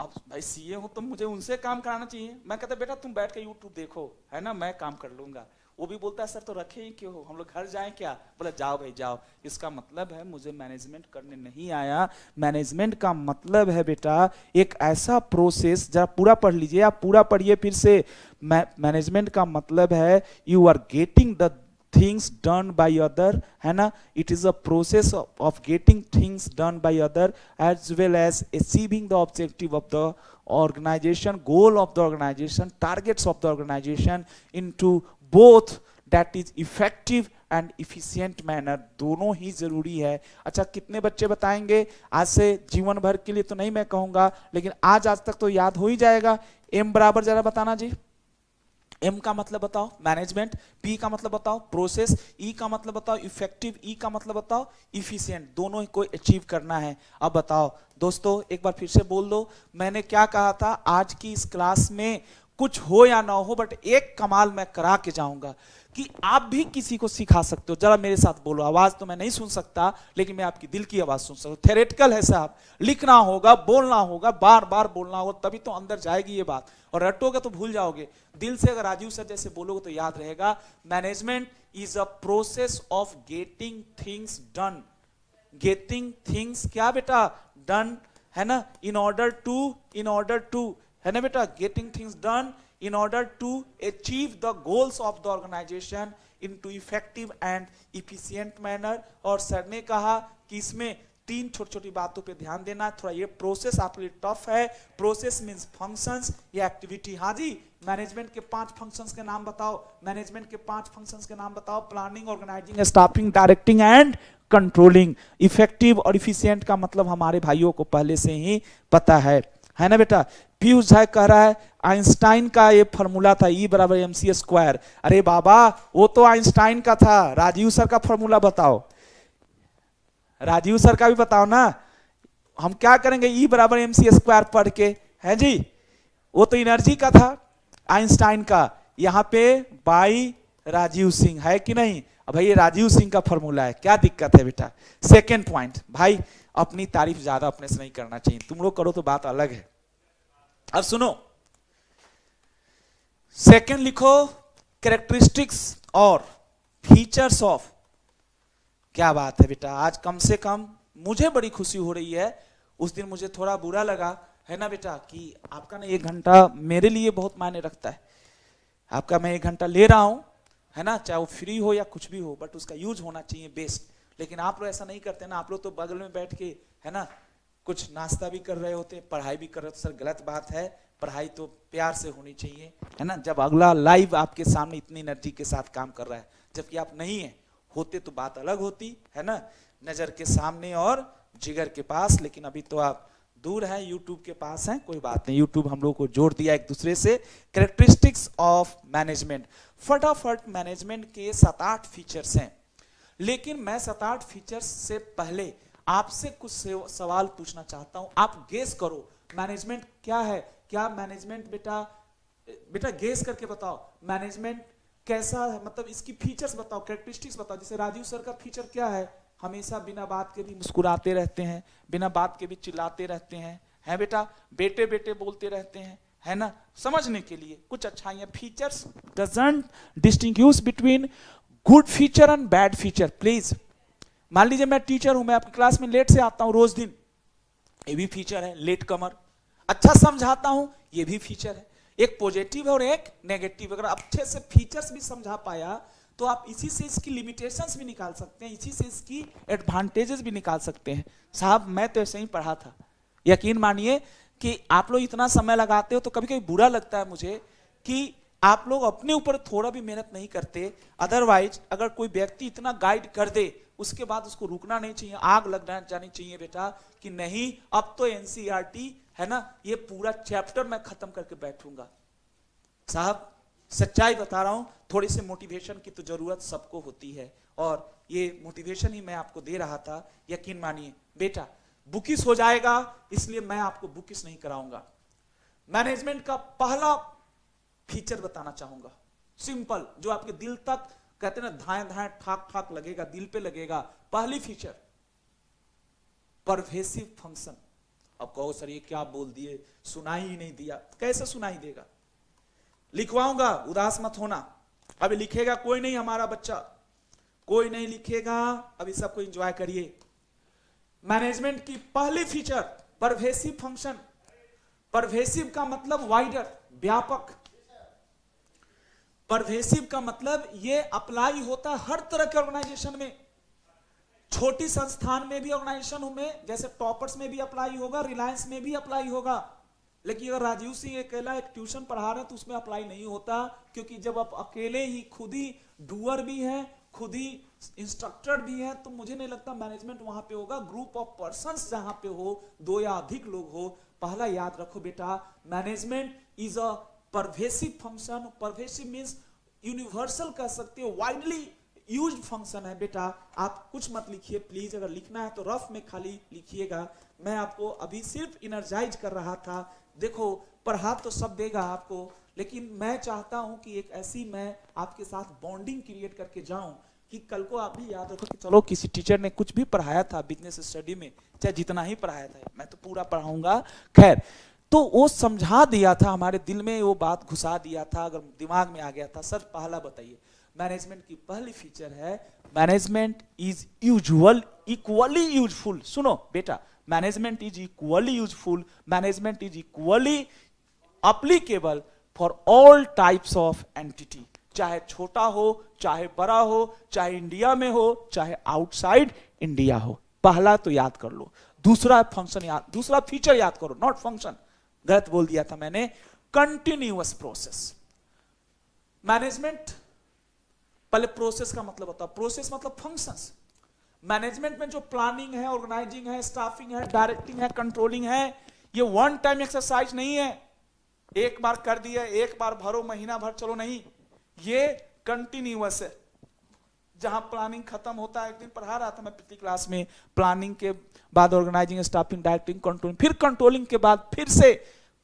अब भाई सीए हो तो मुझे उनसे काम कराना चाहिए। मैं कहता बेटा तुम बैठ के यूट्यूब देखो, है ना, मैं काम कर लूंगा। वो भी बोलता है सर तो रखे ही क्यों हो, हम लोग घर जाएं क्या? बोला जाओ भाई जाओ। इसका मतलब है मुझे मैनेजमेंट करने नहीं आया। मैनेजमेंट का मतलब है बेटा एक ऐसा प्रोसेस, जरा पूरा पढ़ लीजिए, आप पूरा पढ़िए फिर से। मैनेजमेंट का मतलब है you are getting the things done by other, है ना। It is a process of getting things done by other as well as achieving the objective of the organization, goal of the organization, targets of the organization into both that is effective and efficient manner। दोनों ही जरूरी है। अच्छा कितने बच्चे बताएंगे आज से? जीवन भर के लिए तो नहीं मैं कहूंगा, लेकिन आज तक तो याद हो ही जाएगा। एम बराबर जरा बताना जी। एम का मतलब बताओ मैनेजमेंट, पी का मतलब बताओ प्रोसेस, ई का मतलब बताओ इफेक्टिव, ई का मतलब बताओ इफिशिएंट। दोनों ही को अचीव करना है। अब बताओ दोस्तों, एक बार फिर से बोल दो, मैंने क्या कहा था? आज की इस क्लास में कुछ हो या ना हो, बट एक कमाल मैं करा के जाऊंगा कि आप भी किसी को सिखा सकते हो। जरा मेरे साथ बोलो, आवाज तो मैं नहीं सुन सकता, लेकिन मैं आपकी दिल की आवाज सुन सकता हूं। थ्योरेटिकल है साहब, लिखना होगा, बोलना होगा, बार बार बोलना होगा, तभी तो अंदर जाएगी ये बात। और रटोगे तो भूल जाओगे। दिल से अगर राजीव सर जैसे बोलोगे तो याद रहेगा। Management is a process of getting things done. Getting things क्या बेटा? डन, है ना, इन ऑर्डर टू, है ना बेटा, getting things done in order to achieve the goals of the organization into effective and efficient manner। और sir ने कहा कि इसमें 3 छोटी-छोटी बातों पे ध्यान देना। थोड़ा ये प्रोसेस आपके लिए टफ है। प्रोसेस मींस फंक्शंस या एक्टिविटी। हाँ जी, मैनेजमेंट के 5 फंक्शंस के नाम बताओ। मैनेजमेंट के 5 फंक्शंस के नाम बताओ। Planning, organising, staffing, directing and controlling. Effective और इफिशिएंट का मतलब हमारे भाइयों को पहले से ही पता है ना बेटा। पीयूष झा कह रहा है आइंस्टाइन का ये फॉर्मूला था, ई बराबर एम सी स्क्वायर। अरे बाबा वो तो आइंस्टाइन का था, राजीव सर का फॉर्मूला बताओ। राजीव सर का भी बताओ ना। हम क्या करेंगे ई बराबर एम सी स्क्वायर पढ़ के, है जी? वो तो एनर्जी का था आइंस्टाइन का, यहाँ पे बाई राजीव सिंह, है कि नहीं? अब भाई ये राजीव सिंह का फॉर्मूला है, क्या दिक्कत है बेटा। सेकेंड पॉइंट, भाई अपनी तारीफ ज्यादा अपने से नहीं करना चाहिए, तुम लोग करो तो बात अलग है। अब सुनो, सेकेंड लिखो कैरेक्टरिस्टिक्स और फीचर्स ऑफ। क्या बात है बेटा, आज कम से कम मुझे बड़ी खुशी हो रही है। उस दिन मुझे थोड़ा बुरा लगा है ना बेटा, कि आपका ना 1 घंटा मेरे लिए बहुत मायने रखता है। आपका मैं 1 घंटा ले रहा हूं है ना, चाहे वो फ्री हो या कुछ भी हो, बट उसका यूज होना चाहिए बेस्ट। लेकिन आप लोग ऐसा नहीं करते ना, आप लोग तो बगल में बैठ के है ना कुछ नाश्ता भी कर रहे होते, पढ़ाई भी कर रहे होते। सर गलत बात है, पढ़ाई तो प्यार से होनी चाहिए है ना। जब अगला लाइव आपके सामने इतनी एनर्जी के साथ काम कर रहा है, जबकि आप नहीं है, होते तो बात अलग होती है ना, नजर के सामने और जिगर के पास। लेकिन अभी तो आप दूर है, यूट्यूब के पास है, कोई बात नहीं, यूट्यूब हम लोग को जोड़ दिया एक दूसरे से। कैरेक्टरिस्टिक्स ऑफ मैनेजमेंट, फटाफट मैनेजमेंट के 7-8 फीचर्स हैं। लेकिन मैं 7-8 फीचर्स से पहले आपसे कुछ सवाल पूछना चाहता हूं, आप गेस करो मैनेजमेंट क्या है। क्या मैनेजमेंट बेटा गेस करके बताओ, मैनेजमेंट कैसा है, मतलब इसकी फीचर्स बताओ, कैरेक्टरिस्टिक्स बताओ। जैसे राजीव सर का फीचर क्या है, हमेशा बिना बात के भी मुस्कुराते रहते हैं, बिना बात के भी चिल्लाते रहते हैं बेटा, बेटे बेटे बोलते रहते हैं है ना, समझने के लिए कुछ अच्छाइयां। Features doesn't distinguish between good feature and bad feature. Please मान लीजिए मैं टीचर हूं, मैं आपकी क्लास में लेट से आता हूं रोज दिन, ये भी फीचर है। लेट कमर, अच्छा समझाता हूं, ये भी फीचर है। एक पॉजिटिव और एक नेगेटिव। अगर अच्छे से फीचर्स भी समझा पाया तो आप इसी से इसकी लिमिटेशंस भी निकाल सकते हैं, इसी से इसकी एडवांटेजेस भी निकाल सकते हैं। साहब मैं तो ऐसे ही पढ़ा था, यकीन मानिए कि आप लोग इतना समय लगाते हो तो कभी कभी बुरा लगता है मुझे कि आप लोग अपने ऊपर थोड़ा भी मेहनत नहीं करते। अदरवाइज अगर कोई व्यक्ति इतना गाइड कर दे, उसके बाद उसको रुकना नहीं चाहिए, आग लग जानी चाहिए बेटा कि नहीं अब तो एनसीईआरटी है ना, ये पूरा चैप्टर मैं खत्म करके बैठूंगा। साहब सच्चाई बता रहा हूं, थोड़ी सी मोटिवेशन की तो जरूरत सबको होती है, और ये मोटिवेशन ही मैं आपको दे रहा था। यकीन मानिए बेटा, बुकिस हो जाएगा, इसलिए मैं आपको बुकिस नहीं कराऊंगा। मैनेजमेंट का पहला फीचर बताना चाहूंगा, सिंपल, जो आपके दिल तक कहते हैं ना धाए धाए ठाक ठाक लगेगा, दिल पे लगेगा। पहली फीचर परवेसिव फंक्शन। अब कहो सर ये क्या बोल दिए, सुनाई ही नहीं दिया। कैसे सुनाई देगा, लिखवाऊंगा, उदास मत होना। अभी लिखेगा कोई नहीं, हमारा बच्चा कोई नहीं लिखेगा, अभी सबको एंजॉय करिए। मैनेजमेंट की पहली फीचर परवेसिव फंक्शन। परवेसिव का मतलब वाइडर, व्यापक। परवेसिव का मतलब ये अप्लाई होता है हर तरह के ऑर्गेनाइजेशन में, छोटी संस्थान में भी, ऑर्गेनाइजेशन में, जैसे टॉपर्स में भी अप्लाई होगा, रिलायंस में भी अप्लाई होगा। लेकिन अगर राजीव सिंह अकेला एक ट्यूशन पढ़ा रहे हैं तो उसमें अप्लाई नहीं होता, क्योंकि जब आप अकेले ही खुद ही डूअर भी हैं, खुद ही इंस्ट्रक्टर भी हैं, तो मुझे नहीं लगता मैनेजमेंट वहां पे होगा। ग्रुप ऑफ पर्संस जहां पे हो, 2 या अधिक लोग हो। पहला याद रखो बेटा, management is a pervasive function. Pervasive means universal कह सकते हो, वाइडली यूज्ड फंक्शन है बेटा। आप कुछ मत लिखिए प्लीज, अगर लिखना है तो रफ में खाली लिखिएगा। मैं आपको अभी सिर्फ इनर्जाइज कर रहा था। देखो पढ़ा तो सब देगा आपको, लेकिन मैं चाहता हूं कि एक ऐसी मैं आपके साथ बॉन्डिंग क्रिएट करके जाऊं कि कल को आप भी याद रखो कि चलो किसी टीचर ने कुछ भी पढ़ाया था बिजनेस स्टडी में, चाहे जितना ही पढ़ाया था, मैं तो पूरा पढ़ाऊंगा। खैर, तो वो समझा दिया था, हमारे दिल में वो बात घुसा दिया था, अगर दिमाग में आ गया था। सर पहला बताइए, मैनेजमेंट की पहली फीचर है management is usual equally useful. सुनो बेटा, management is equally useful, management is equally applicable for all types of entity, चाहे छोटा हो, चाहे बड़ा हो, चाहे इंडिया में हो, चाहे आउटसाइड इंडिया हो। पहला तो याद कर लो। दूसरा फंक्शन याद, दूसरा फीचर याद करो, नॉट फंक्शन, गलत बोल दिया था मैंने। Continuous process. मैनेजमेंट, पहले प्रोसेस का मतलब बताओ। प्रोसेस मतलब फंक्शंस। मैनेजमेंट में जो प्लानिंग है, ऑर्गेनाइजिंग है, स्टाफिंग है, डायरेक्टिंग है, कंट्रोलिंग है, ये वन टाइम एक्सरसाइज नहीं है, एक बार कर दिया, एक बार भरो, महीना भर चलो, नहीं, ये कंटिन्यूअस है। जहां प्लानिंग खत्म होता है, एक दिन पढ़ा रहा था मैं पिछली क्लास में, प्लानिंग के बाद ऑर्गेनाइजिंग, स्टाफिंग, डायरेक्टिंग, कंट्रोलिंग, फिर कंट्रोलिंग के बाद फिर से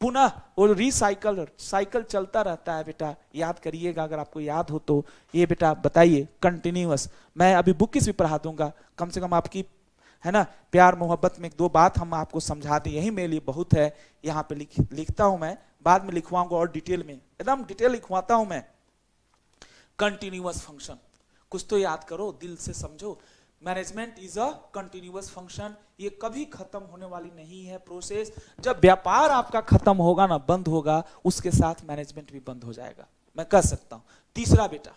पुनः वो रिसाइकल साइकिल चलता रहता है बेटा, याद करिएगा अगर आपको याद हो तो। ये बेटा बताइए कंटिन्यूअस, मैं अभी बुक किस भी पढ़ा दूंगा, कम से कम आपकी है ना प्यार मोहब्बत में एक दो बात हम आपको समझा दें, यही मेरे लिए बहुत है। यहाँ पे लिखता हूं मैं, बाद में लिखवाऊंगा और डिटेल में, एकदम डिटेल लिखवाता हूं मैं। कंटिन्यूअस फंक्शन, कुछ तो याद करो, दिल से समझो। Management is a continuous function, ये कभी खत्म होने वाली नहीं है प्रोसेस। जब व्यापार आपका खत्म होगा ना, बंद होगा, उसके साथ मैनेजमेंट भी बंद हो जाएगा, मैं कह सकता हूं। तीसरा बेटा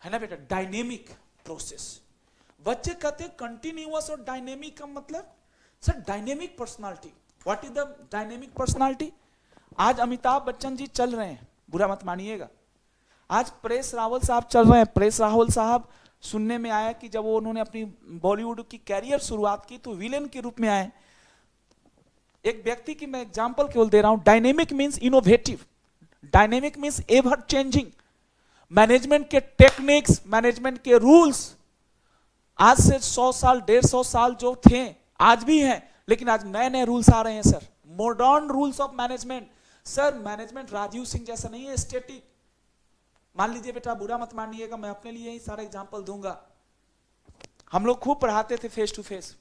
है ना बेटा, डायनेमिक प्रोसेस। बच्चे कहते हैं कंटिन्यूअस और डायनेमिक का मतलब, sir dynamic personality, what is the dynamic personality? आज अमिताभ बच्चन जी चल रहे हैं, बुरा मत मानिएगा, आज परेश रावल साहब चल रहे हैं। परेश रावल साहब सुनने में आया कि जब वो उन्होंने अपनी बॉलीवुड की कैरियर शुरुआत की तो विलेन के रूप में आए। एक व्यक्ति की मैं एग्जांपल केवल दे रहा हूं। Dynamic means innovative, dynamic means ever changing. Management के टेक्निक्स, मैनेजमेंट के रूल्स आज से 100 साल 150 साल जो थे आज भी हैं, लेकिन आज नए नए रूल्स आ रहे हैं sir, modern rules of management. Sir management Rajiv Singh जैसा नहीं है स्टैटिक। मान लीजिए बेटा, बुरा मत मानिएगा, मैं अपने लिए ही सारा एग्जांपल दूंगा। हम लोग खूब पढ़ाते थे face to face,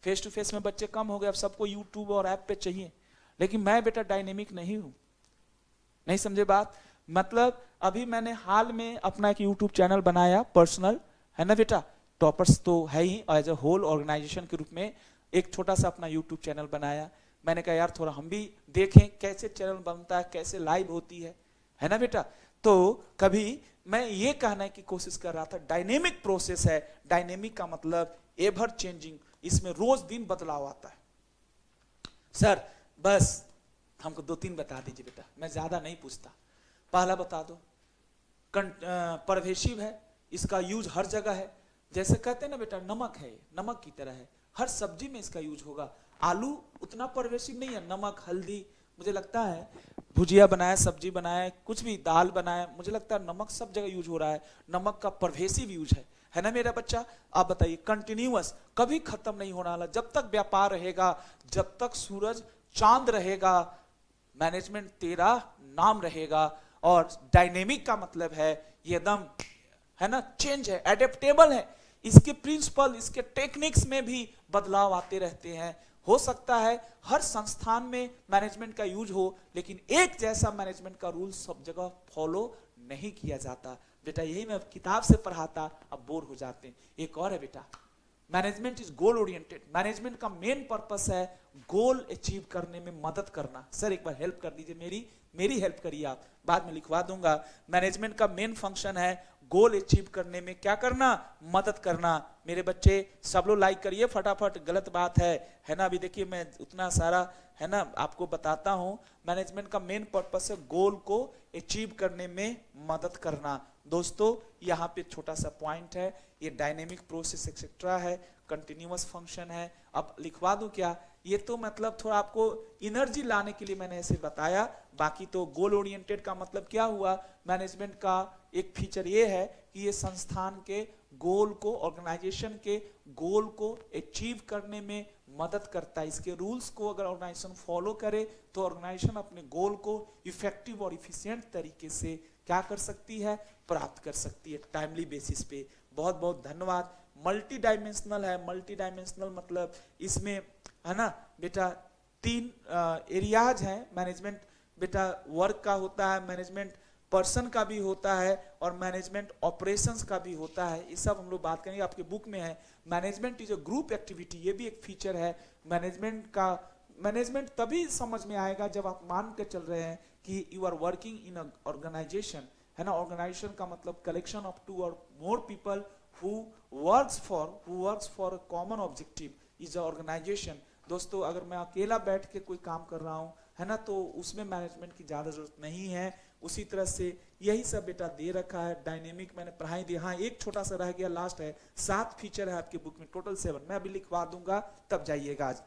face to face में बच्चे कम हो गए, अब सबको यूट्यूब और ऐप पे चाहिए। लेकिन मैं बेटा डायनेमिक नहीं हूं, नहीं समझे बात? मतलब अभी मैंने हाल में अपना एक यूट्यूब चैनल बनाया पर्सनल, है ना बेटा, टॉपर्स तो है ही, एज ए होल ऑर्गेनाइजेशन के रूप में एक छोटा सा अपना यूट्यूब चैनल बनाया। मैंने कहा यार थोड़ा हम भी देखें कैसे चैनल बनता है, कैसे लाइव होती है ना बेटा। तो कभी मैं ये कहने की कोशिश कर रहा था, डायनेमिक प्रोसेस है। डायनेमिक का मतलब एवर चेंजिंग, इसमें रोज दिन बदलाव आता है। सर बस हमको 2-3 बता दीजिए बेटा, मैं ज्यादा नहीं पूछता। पहला बता दो, परवेशिव है, इसका यूज हर जगह है। जैसे कहते हैं ना बेटा, नमक है, नमक की तरह है, हर सब्जी में इसका यूज होगा। आलू उतना परवेशिव नहीं है, नमक हल्दी, मुझे लगता है भुजिया बनाए, सब्जी बनाए, कुछ भी दाल बनाए, मुझे लगता है नमक सब जगह यूज हो रहा है। नमक का परवेसिव यूज है ना मेरा बच्चा। आप बताइए, कंटिन्यूअस, कभी खत्म नहीं होने वाला। जब तक व्यापार रहेगा, जब तक सूरज चांद रहेगा, मैनेजमेंट तेरा नाम रहेगा। और डायनेमिक का मतलब है ये एकदम है ना, चेंज है, एडेप्टेबल है। इसके प्रिंसिपल, इसके टेक्निक्स में भी बदलाव आते रहते हैं। हो सकता है हर संस्थान में मैनेजमेंट का यूज हो, लेकिन एक जैसा मैनेजमेंट का रूल सब जगह फॉलो नहीं किया जाता बेटा। यही मैं किताब से पढ़ाता, अब बोर हो जाते हैं। एक और है बेटा, management is goal oriented. Management का मेन पर्पस है गोल अचीव करने में मदद करना। सर एक बार हेल्प कर दीजिए, मेरी हेल्प करिए आप, बाद में लिखवा दूंगा। मैनेजमेंट का मेन फंक्शन है गोल अचीव करने में क्या करना, मदद करना। मेरे बच्चे सब लोग लाइक करिए फटाफट, गलत बात है ना। अभी देखिए मैं उतना सारा है ना आपको बताता हूं। मैनेजमेंट का मेन पर्पस है गोल को अचीव करने में मदद करना। दोस्तों यहाँ पे छोटा सा पॉइंट है, ये डायनेमिक प्रोसेस एक्सेट्रा है, कंटिन्यूअस फंक्शन है। अब लिखवा दूं क्या? ये तो मतलब थोड़ा आपको एनर्जी लाने के लिए मैंने ऐसे बताया। बाकी तो गोल ओरिएंटेड का मतलब क्या हुआ, मैनेजमेंट का एक फीचर ये है कि ये संस्थान के गोल को, ऑर्गेनाइजेशन के गोल को अचीव करने में मदद करता है। इसके रूल्स को अगर ऑर्गेनाइजेशन फॉलो करे तो ऑर्गेनाइजेशन अपने गोल को इफेक्टिव और इफिशिएंट तरीके से क्या कर सकती है, प्राप्त कर सकती है, टाइमली बेसिस पे। बहुत बहुत धन्यवाद। मल्टी डायमेंशनल है, मल्टी डायमेंशनल मतलब इसमें है ना बेटा 3 एरियाज हैं। मैनेजमेंट बेटा वर्क का होता है, मैनेजमेंट पर्सन का भी होता है, और मैनेजमेंट ऑपरेशंस का भी होता है। ये सब हम लोग बात करेंगे, आपके बुक में है। Management is a group activity, ये भी एक फीचर है मैनेजमेंट का। मैनेजमेंट तभी समझ में आएगा जब आप मान के चल रहे हैं कि you are working in organisation, है ना। ऑर्गेनाइजेशन का मतलब कलेक्शन ऑफ 2 और more people who works for a common objective is a organization। दोस्तों अगर मैं अकेला बैठ के कोई काम कर रहा हूं, है ना, तो उसमें मैनेजमेंट की ज्यादा जरूरत नहीं है। उसी तरह से यही सब बेटा दे रखा है। डायनेमिक मैंने पढ़ाई दी। हाँ एक छोटा सा रह गया, लास्ट है, 7 फीचर है आपके बुक में, टोटल 7, मैं अभी लिखवा दूंगा तब जाइएगा आज।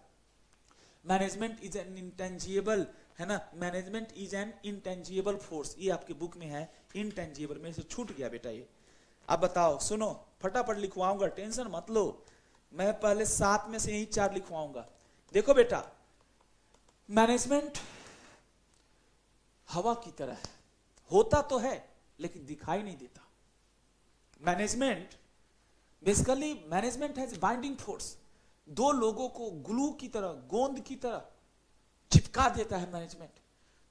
मैनेजमेंट इज एन इंटेंजिबल, है ना, management is an intangible force, ये आपके बुक में है। इंटेंजिबल में से छूट गया बेटा ये। अब बताओ, सुनो फटाफट लिखवाऊंगा, टेंशन मत लो। मैं पहले 7 में से यही 4 लिखवाऊंगा। देखो बेटा, मैनेजमेंट हवा की तरह है, होता तो है लेकिन दिखाई नहीं देता। Management basically, management has binding force. दो लोगों को ग्लू की तरह, गोंद की तरह चिपका देता है मैनेजमेंट।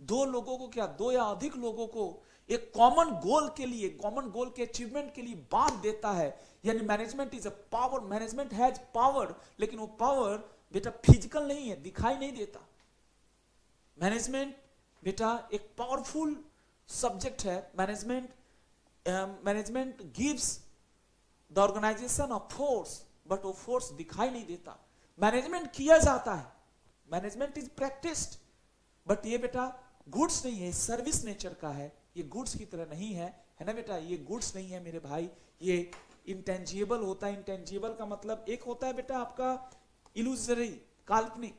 दो लोगों को क्या, दो या अधिक लोगों को एक कॉमन गोल के लिए, कॉमन गोल के अचीवमेंट के लिए बांध देता है। यानी management is a power, management has power, लेकिन वो पावर बेटा फिजिकल नहीं है, दिखाई नहीं देता। मैनेजमेंट बेटा एक पावरफुल सब्जेक्ट है। Management gives the organisation of force, but वो फोर्स दिखाई नहीं देता। मैनेजमेंट किया जाता है, मैनेजमेंट इज प्रैक्टिस्ड, बट ये बेटा गुड्स नहीं है, सर्विस नेचर का है। ये गुड्स की तरह नहीं है, है ना बेटा, ये गुड्स नहीं है मेरे भाई, ये इंटेंजिबल होता है। इंटेंजिबल का मतलब एक होता है बेटा आपका इल्यूजरी, काल्पनिक,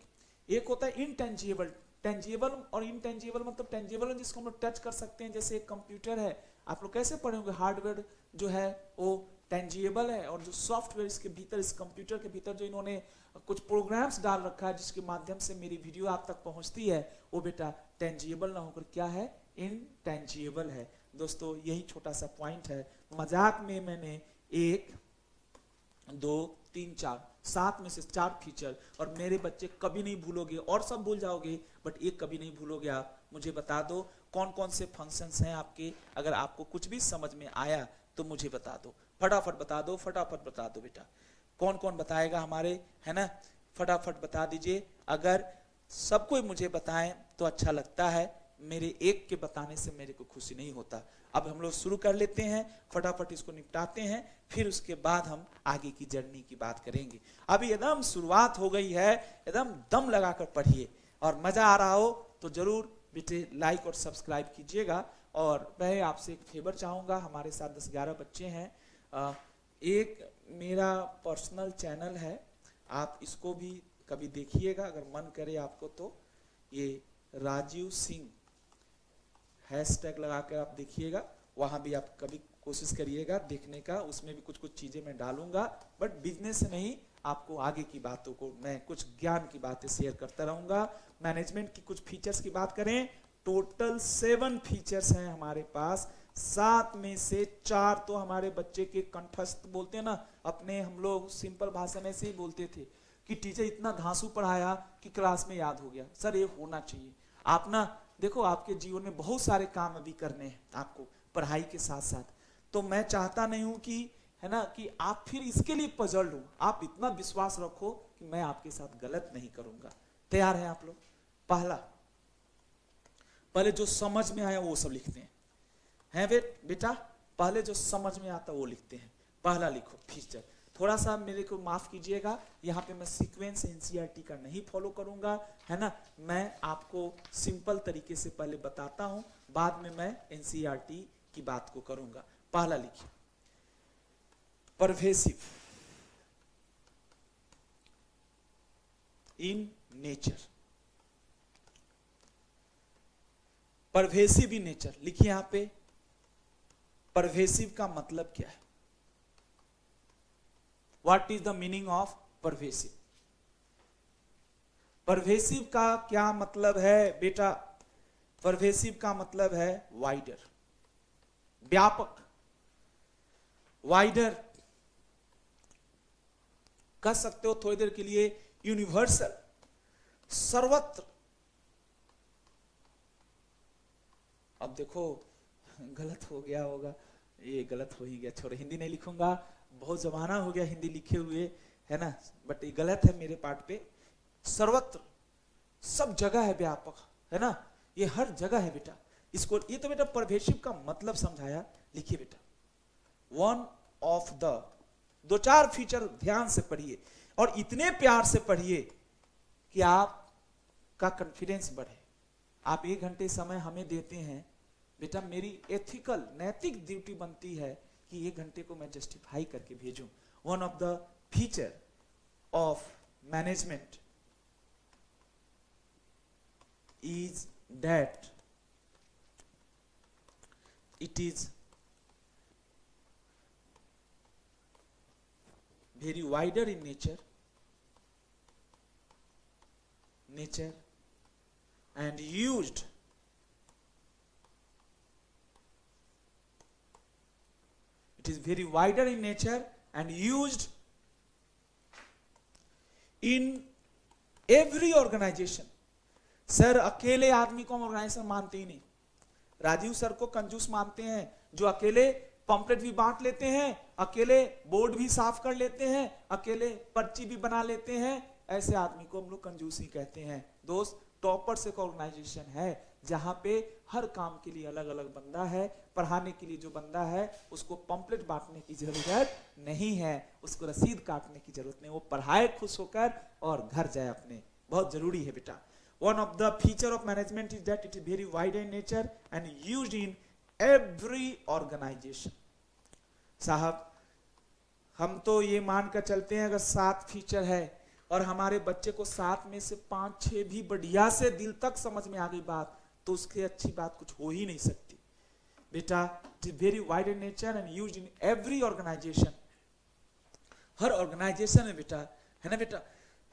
एक होता है इंटेंजिबल। टेंजिबल और इंटेंजिबल मतलब टेंजिबल जिसको हम लोग टच कर सकते हैं, जैसे एक कंप्यूटर है, आप लोग कैसे पढ़े होंगे, हार्डवेयर जो है वो टेंजिबल है, और जो सॉफ्टवेयर इसके भीतर, इस कंप्यूटर के भीतर जो इन्होंने कुछ प्रोग्राम्स डाल रखा है जिसके माध्यम से मेरी वीडियो आप तक पहुंचती है, वो बेटा टेंजिबल ना होकर क्या है, इनटेंजिबल है। दोस्तों यही छोटा सा पॉइंट है। मजाक में मैंने 1 2 3 4 7 में से 4 फीचर, और मेरे बच्चे कभी नहीं भूलोगे, और सब भूल जाओगे बट एक कभी नहीं भूलोगे आप। मुझे बता दो कौन कौन से फंक्शंस हैं आपके, अगर आपको कुछ भी समझ में आया तो मुझे बता दो, फटाफट बता दो, फटाफट बता दो बेटा। कौन कौन बताएगा हमारे, है ना, फटाफट बता दीजिए। अगर सब कोई मुझे बताएं तो अच्छा लगता है, मेरे एक के बताने से मेरे को खुशी नहीं होता। अब हम लोग शुरू कर लेते हैं, फटाफट इसको निपटाते हैं, फिर उसके बाद हम आगे की जर्नी की बात करेंगे। अभी एकदम शुरुआत हो गई है, एकदम दम लगाकर पढ़िए, और मजा आ रहा हो तो जरूर बेटे लाइक और सब्सक्राइब कीजिएगा। और मैं आपसे एक फेवर चाहूँगा, हमारे साथ 10-11 बच्चे हैं, एक मेरा पर्सनल चैनल है, आप इसको भी कभी देखिएगा अगर मन करे आपको तो, ये राजीव सिंह हैशटैग लगा कर आप देखिएगा, वहाँ भी आप कभी कोशिश करिएगा देखने का, उसमें भी कुछ कुछ चीज़ें मैं डालूंगा, बट बिजनेस से नहीं, आपको आगे की बातों को मैं कुछ ज्ञान की बातें शेयर करता रहूँगा। मैनेजमेंट की कुछ फीचर्स की बात करें, टोटल 7 फीचर्स हैं हमारे पास, 7 में से 4 तो हमारे बच्चे के कंठस्थ बोलते हैं ना, अपने हम लोग सिंपल भाषा में से ही बोलते थे कि टीचर इतना धांसू पढ़ाया कि क्लास में याद हो गया। सर ये होना चाहिए। आप ना देखो, आपके जीवन में बहुत सारे काम अभी करने हैं आपको पढ़ाई के साथ साथ, तो मैं चाहता नहीं हूं कि, है ना, कि आप फिर इसके लिए पजल हो। आप इतना विश्वास रखो कि मैं आपके साथ गलत नहीं करूंगा। तैयार हैं आप लोग? पहले जो समझ में आया वो सब लिखते हैं बेटा, पहले जो समझ में आता वो लिखते हैं। पहला लिखो फीचर। थोड़ा सा मेरे को माफ कीजिएगा, यहाँ पे मैं सीक्वेंस एनसीईआरटी का नहीं फॉलो करूंगा, है ना, मैं आपको सिंपल तरीके से पहले बताता हूं, बाद में मैं एनसीईआरटी की बात को करूंगा। पहला लिखिए, pervasive in nature. Pervasive in nature लिखिए यहां पे। परवेसिव का मतलब क्या है? What is the meaning of pervasive? Pervasive का क्या मतलब है बेटा? परवेसिव का मतलब है वाइडर, व्यापक, वाइडर कह सकते हो थोड़ी देर के लिए, यूनिवर्सल, सर्वत्र। अब देखो गलत हो गया होगा, ये गलत हो ही गया, छोड़ो, हिंदी नहीं लिखूंगा, बहुत जमाना हो गया हिंदी लिखे हुए, है ना, बट ये गलत है मेरे पार्ट पे। सर्वत्र, सब जगह है, व्यापक, है ना, ये हर जगह है बेटा। इसको, ये तो बेटा परवेसिव का मतलब समझाया। लिखिए बेटा, वन ऑफ द, 2-4 फीचर ध्यान से पढ़िए, और इतने प्यार से पढ़िए कि आपका कॉन्फिडेंस बढ़े। आप 1 घंटे समय हमें देते हैं बेटा, मेरी एथिकल, नैतिक ड्यूटी बनती है कि 1 घंटे को मैं जस्टिफाई करके भेजूं। One of the feature of management is that it is very wider in nature and used it is very wider in nature and used in every organisation. Sir अकेले आदमी को हम ऑर्गेनाइजेशन मानते ही नहीं। राजीव सर को कंजूस मानते हैं, जो अकेले पंपलेट भी बांट लेते हैं, अकेले बोर्ड भी साफ कर लेते हैं, अकेले पर्ची भी बना लेते हैं, ऐसे आदमी को हम लोग कंजूस ही कहते हैं। दोस्त, टॉपर्स एक ऑर्गेनाइजेशन है जहां पे हर काम के लिए अलग अलग बंदा है। पढ़ाने के लिए जो बंदा है उसको पंपलेट बांटने की जरूरत नहीं है, उसको रसीद काटने की जरूरत नहीं, वो पढ़ाए खुश होकर और घर जाए अपने। बहुत जरूरी है बेटा। One of the feature of management is that it is very wide in nature and used in every organization। साहब, हम तो ये मानकर चलते हैं अगर 7 फीचर है और हमारे बच्चे को 7 में से 5-6 भी बढ़िया से दिल तक समझ में आ गई बात, तो उसके अच्छी बात कुछ हो ही नहीं सकती। बेटा, it is very wide in nature and used in every organisation. हर ऑर्गेनाइजेशन में बेटा, है ना बेटा,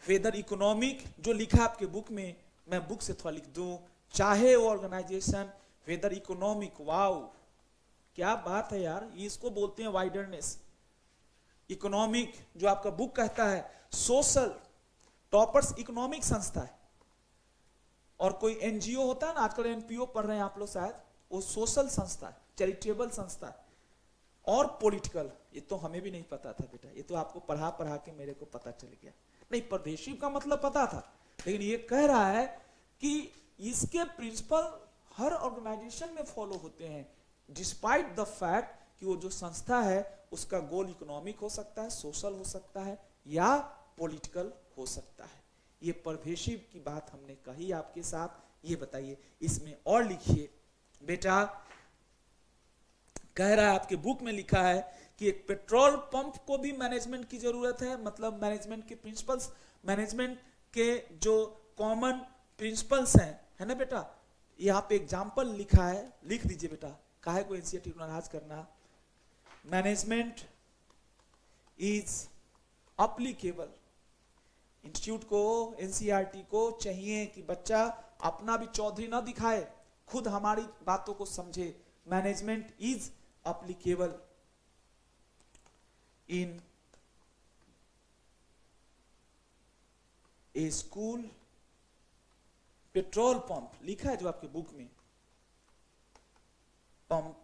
वेदर इकोनॉमिक, जो लिखा आपके बुक में, मैं बुक से थोड़ा लिख दूं, चाहे वो ऑर्गेनाइजेशन वेदर इकोनॉमिक, वाओ क्या बात है यार, इसको बोलते हैं वाइडरनेस। इकोनॉमिक जो आपका बुक कहता है, सोशल, टॉपर्स इकोनॉमिक संस्था है, और कोई एनजीओ होता है ना, आजकल एनपीओ पढ़ रहे हैं आप लोग शायद, वो सोशल संस्था है, चैरिटेबल संस्था है। और पॉलिटिकल, ये तो हमें भी नहीं पता था बेटा, ये तो आपको पढ़ा पढ़ा के मेरे को पता चल गया। नहीं, परवेशिव का मतलब पता था, लेकिन ये कह रहा है कि इसके प्रिंसिपल हर ऑर्गेनाइजेशन में फॉलो होते हैं, डिस्पाइट द फैक्ट कि वो जो संस्था है उसका गोल इकोनॉमिक हो सकता है, सोशल हो सकता है या पॉलिटिकल हो सकता है। ये परवेशिव की बात हमने कही आपके साथ। ये बताइए इसमें और लिखिए बेटा, कह रहा है आपके बुक में लिखा है कि एक पेट्रोल पंप को भी मैनेजमेंट की जरूरत है, मतलब मैनेजमेंट के प्रिंसिपल्स, मैनेजमेंट के जो कॉमन प्रिंसिपल्स हैं, है ना बेटा। यहाँ पे एग्जाम्पल लिखा है, लिख दीजिए बेटा, काहे को एनसीईआरटी नाराज करना। Management is applicable. इंस्टीट्यूट को, एनसीईआरटी को चाहिए कि बच्चा अपना भी चौधरी ना दिखाए, खुद हमारी बातों को समझे। Management is applicable in a school, petrol pump लिखा है जो आपके बुक में, pump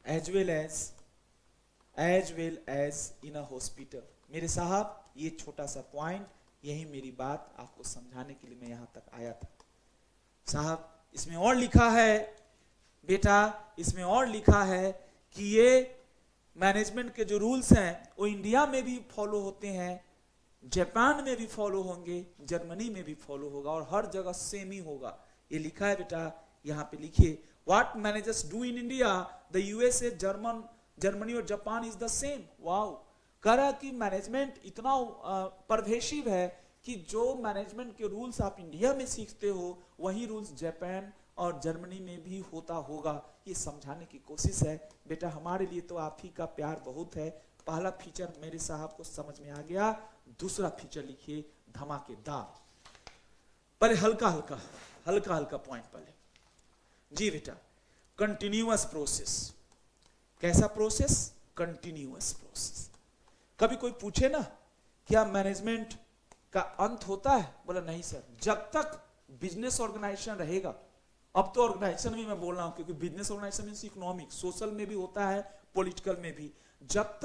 as well as in a hospital. मेरे साहब, ये छोटा सा पॉइंट, यही मेरी बात आपको समझाने के लिए मैं यहां तक आया था। साहब, इसमें और लिखा है बेटा, इसमें और लिखा है कि ये मैनेजमेंट के जो रूल्स हैं वो इंडिया में भी फॉलो होते हैं, जापान में भी फॉलो होंगे, जर्मनी में भी फॉलो होगा, और हर जगह सेम ही होगा। ये लिखा है बेटा, यहाँ पे लिखिए, what managers do in India the USA, Germany और Japan is the same. Wow, कह रहा है कि मैनेजमेंट इतना परवेशिव है कि जो मैनेजमेंट के रूल्स आप इंडिया में सीखते हो वही रूल्स जापान और जर्मनी में भी होता होगा। ये समझाने की कोशिश है बेटा। हमारे लिए तो आप ही का प्यार बहुत है। पहला फीचर मेरे साहब को समझ में आ गया। दूसरा फीचर लिखिए, धमाकेदार। पहले हल्का हल्का पॉइंट पहले जी बेटा, कंटिन्यूअस प्रोसेस। कैसा प्रोसेस? Continuous process. कभी कोई पूछे ना क्या मैनेजमेंट का अंत होता है? बोला नहीं सर, जब तक बिजनेस ऑर्गेनाइजेशन रहेगा। अब तो ऑर्गेनाइजेशन भी मैं बोल रहा हूं, क्योंकि business organisation means economic, social में भी होता है, पॉलिटिकल में भी। जब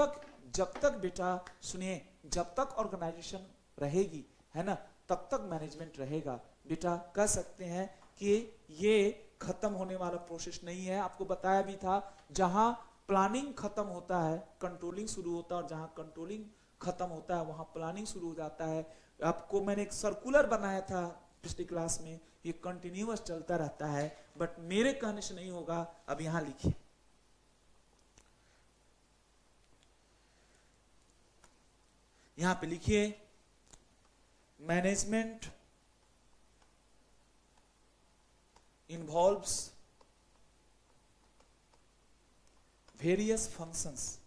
तक बेटा सुनिए, जब तक ऑर्गेनाइजेशन रहेगी, है ना, तब तक मैनेजमेंट रहेगा। बेटा कह सकते हैं कि ये खत्म होने वाला प्रोसेस नहीं है। आपको बताया भी था, जहां प्लानिंग खत्म होता है कंट्रोलिंग शुरू होता है, और जहां कंट्रोलिंग खत्म होता है वहां प्लानिंग शुरू हो जाता है। आपको मैंने एक सर्कुलर बनाया था पिछली क्लास में, ये कंटिन्यूअस चलता रहता है, बट मेरे कहने से नहीं होगा। अब यहां लिखिए, यहां पे लिखिए, management involves various functions.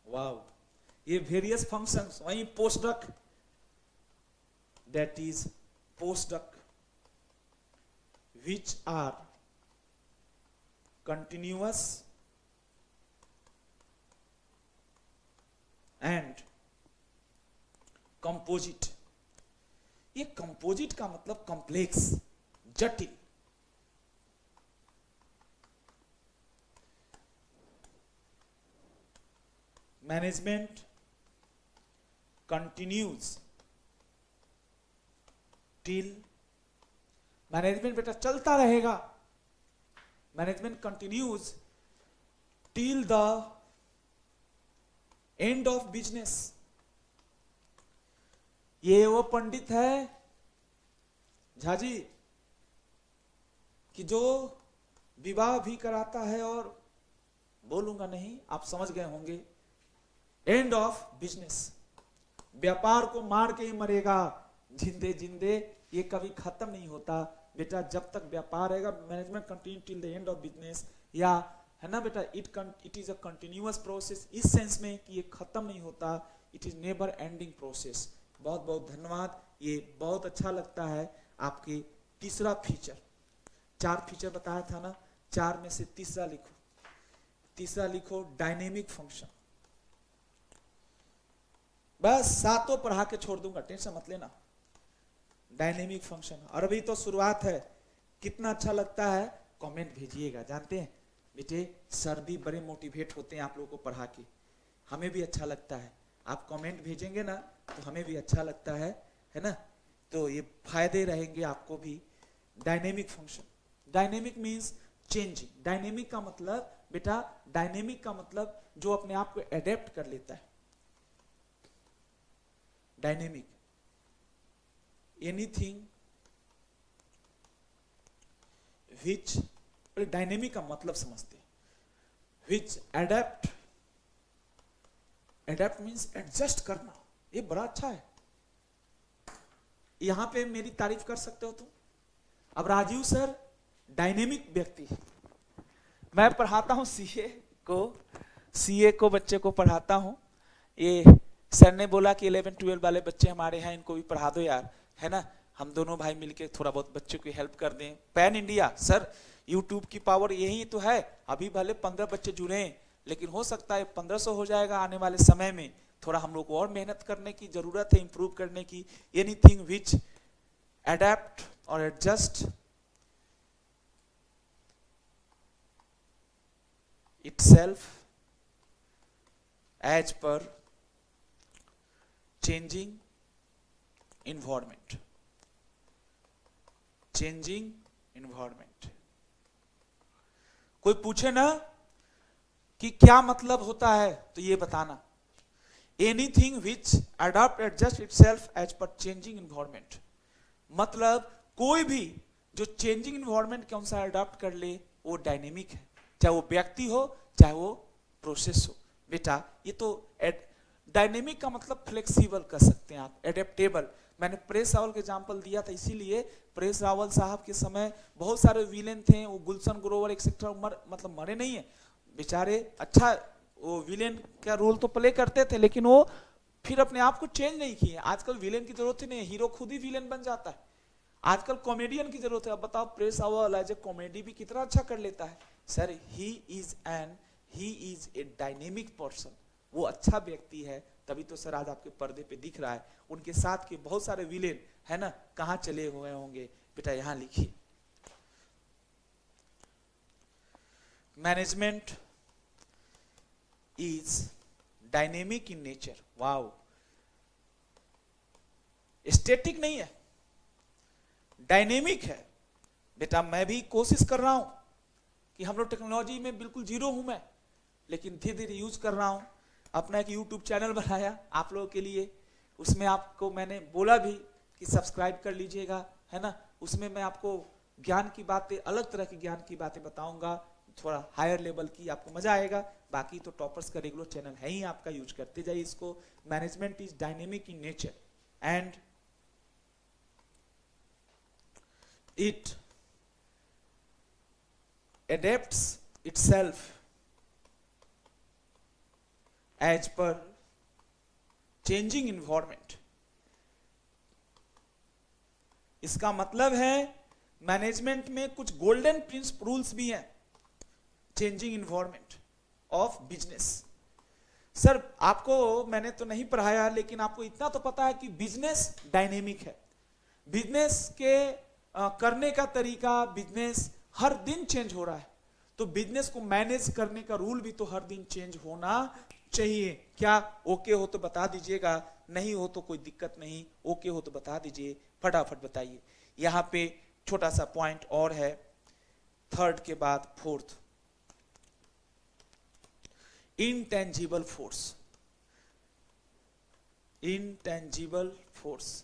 Wow, ये वेरियस फंक्शंस, वहीं postdoc, that is postdoc, which are continuous and composite. ये कंपोजिट का मतलब कॉम्प्लेक्स, जटिल। मैनेजमेंट कंटिन्यूज टिल, मैनेजमेंट बेटा चलता रहेगा, management continues till the end of business. ये वो पंडित है झाजी कि जो विवाह भी कराता है, और बोलूंगा नहीं, आप समझ गए होंगे, एंड ऑफ बिजनेस। व्यापार को मार के ही मरेगा, जिंदे जिंदे ये कभी खत्म नहीं होता बेटा, जब तक व्यापार रहेगा। Management continue till the end of business, या है ना बेटा, it is a continuous process, इस सेंस में कि ये खत्म नहीं होता, it is never ending process. बहुत बहुत धन्यवाद, ये बहुत अच्छा लगता है। आपके तीसरा फीचर, 4 फीचर बताया था ना, 4 में से तीसरा लिखो, तीसरा लिखो डायनेमिक फंक्शन। बस 7 पढ़ा के छोड़ दूंगा, टेंशन मत लेना। डायनेमिक फंक्शन, और अभी तो शुरुआत है। कितना अच्छा लगता है, कमेंट भेजिएगा। जानते हैं बेटे, सर भी बड़े मोटिवेट होते हैं आप लोगों को पढ़ा के, हमें भी अच्छा लगता है। आप कमेंट भेजेंगे ना तो हमें भी अच्छा लगता है ना, तो ये फायदे रहेंगे आपको भी। Dynamic function, dynamic means changing. Dynamic का मतलब बेटा, डायनेमिक का मतलब जो अपने आप को एडेप्ट कर लेता है। डायनेमिक, एनीथिंग विच, डायनेमिक का मतलब समझते हैं, विच एडेप्ट, एडेप्ट मीन्स एडजस्ट करना। ये बड़ा अच्छा है, यहां पे मेरी तारीफ कर सकते हो तुम। अब राजीव सर डायनेमिक व्यक्ति है, मैं पढ़ाता हूं सीए को बच्चे को पढ़ाता हूं। ये सर ने बोला कि 11-12 वाले बच्चे हमारे हैं, इनको भी पढ़ा दो यार, है ना। हम दोनों भाई मिलके थोड़ा बहुत बच्चों की हेल्प कर दें। पैन इंडिया सर, यूट्यूब की पावर यही तो है। अभी भले 15 बच्चे जुड़े हैं, लेकिन हो सकता है 1500 हो जाएगा आने वाले समय में। थोड़ा हम लोग को और मेहनत करने की जरूरत है, इंप्रूव करने की। एनीथिंग विच एडेप्ट और adjust itself as per changing environment, changing environment। कोई पूछे ना कि क्या मतलब होता है तो ये बताना, anything which adopt adjust itself as per changing environment. मतलब कोई भी जो चेंजिंग इन्वायरमेंट के अनुसार अडॉप्ट कर ले वो डायनेमिक है, चाहे वो व्यक्ति हो चाहे वो प्रोसेस हो। बेटा ये तो डायनेमिक का मतलब फ्लेक्सिबल कर सकते हैं आप, एडेप्टेबल। मैंने प्रेस रावल का एग्जांपल दिया था, इसीलिए प्रेस रावल साहब के समय बहुत सारे विलेन थे, वो गुलशन ग्रोवर एक्सेट्रा मतलब मरे नहीं है बेचारे। अच्छा वो विलेन का रोल तो प्ले करते थे, लेकिन वो फिर अपने आप को चेंज नहीं किए। आजकल विलेन की जरूरत ही नहीं है, हीरो खुद ही विलेन बन जाता है। आजकल कॉमेडियन की जरूरत है। अब बताओ Paresh Rawal as a comedy भी कितना अच्छा कर लेता है। Sir he is a dynamic person, वो अच्छा व्यक्ति है, तभी तो सर आज आपके पर्दे पे दिख रहा है। उनके साथ के बहुत सारे विलेन है ना, कहां चले हुए होंगे बेटा, यहां लिखिए। Management is dynamic in nature. Wow, static नहीं है, डायनेमिक है बेटा। मैं भी कोशिश कर रहा हूं कि हम लोग टेक्नोलॉजी में बिल्कुल जीरो हूं मैं, लेकिन धीरे धीरे यूज कर रहा हूं। अपना एक यूट्यूब चैनल बनाया आप लोगों के लिए, उसमें आपको मैंने बोला भी कि सब्सक्राइब कर लीजिएगा, है ना। उसमें मैं आपको ज्ञान की बातें, अलग तरह की ज्ञान की बातें बताऊंगा, थोड़ा हायर लेवल की, आपको मजा आएगा। बाकी तो टॉपर्स का रेगुलर चैनल है ही आपका, यूज करते जाइए इसको। Management is dynamic in nature and it adapts itself as per changing environment। इसका मतलब है मैनेजमेंट में कुछ गोल्डन प्रिंसिपल रूल्स भी हैं। Changing environment of business. Sir आपको मैंने तो नहीं पढ़ाया, लेकिन आपको इतना तो पता है कि बिजनेस डायनेमिक है। बिजनेस के करने का तरीका, बिजनेस हर दिन चेंज हो रहा है, तो बिजनेस को मैनेज करने का रूल भी तो हर दिन चेंज होना चाहिए। क्या ओके हो तो बता दीजिएगा, नहीं हो तो कोई दिक्कत नहीं, ओके हो तो बता दीजिए, फटाफट बताइए। यहां पे छोटा सा पॉइंट और है, थर्ड के बाद fourth, intangible force. Intangible force,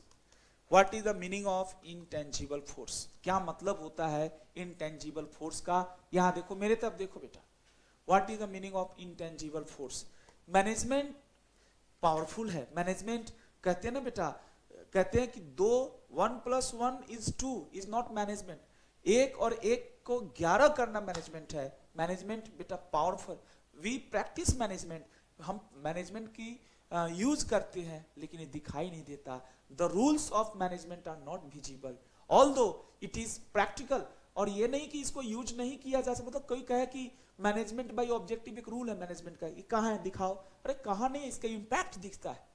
what is the meaning of intangible force? क्या मतलब होता है इनटेंजिबल फोर्स का? यहां देखो, मेरे तरफ देखो बेटा, what is the meaning of intangible force? Management powerful है। मैनेजमेंट कहते हैं ना बेटा, कहते हैं कि 1+1 = 2 इज नॉट मैनेजमेंट। एक और एक को 11 करना मैनेजमेंट है। मैनेजमेंट बेटा पावरफुल। वी प्रैक्टिस मैनेजमेंट, हम मैनेजमेंट की यूज करते हैं, लेकिन ये दिखाई नहीं देता। The rules of management are not visible although it is practical. और ये नहीं कि इसको यूज नहीं किया जा सकता। मतलब कोई कहे कि मैनेजमेंट बाय ऑब्जेक्टिव एक रूल है मैनेजमेंट का, ये कहाँ है दिखाओ। अरे कहाँ नहीं, इसका इंपैक्ट दिखता है।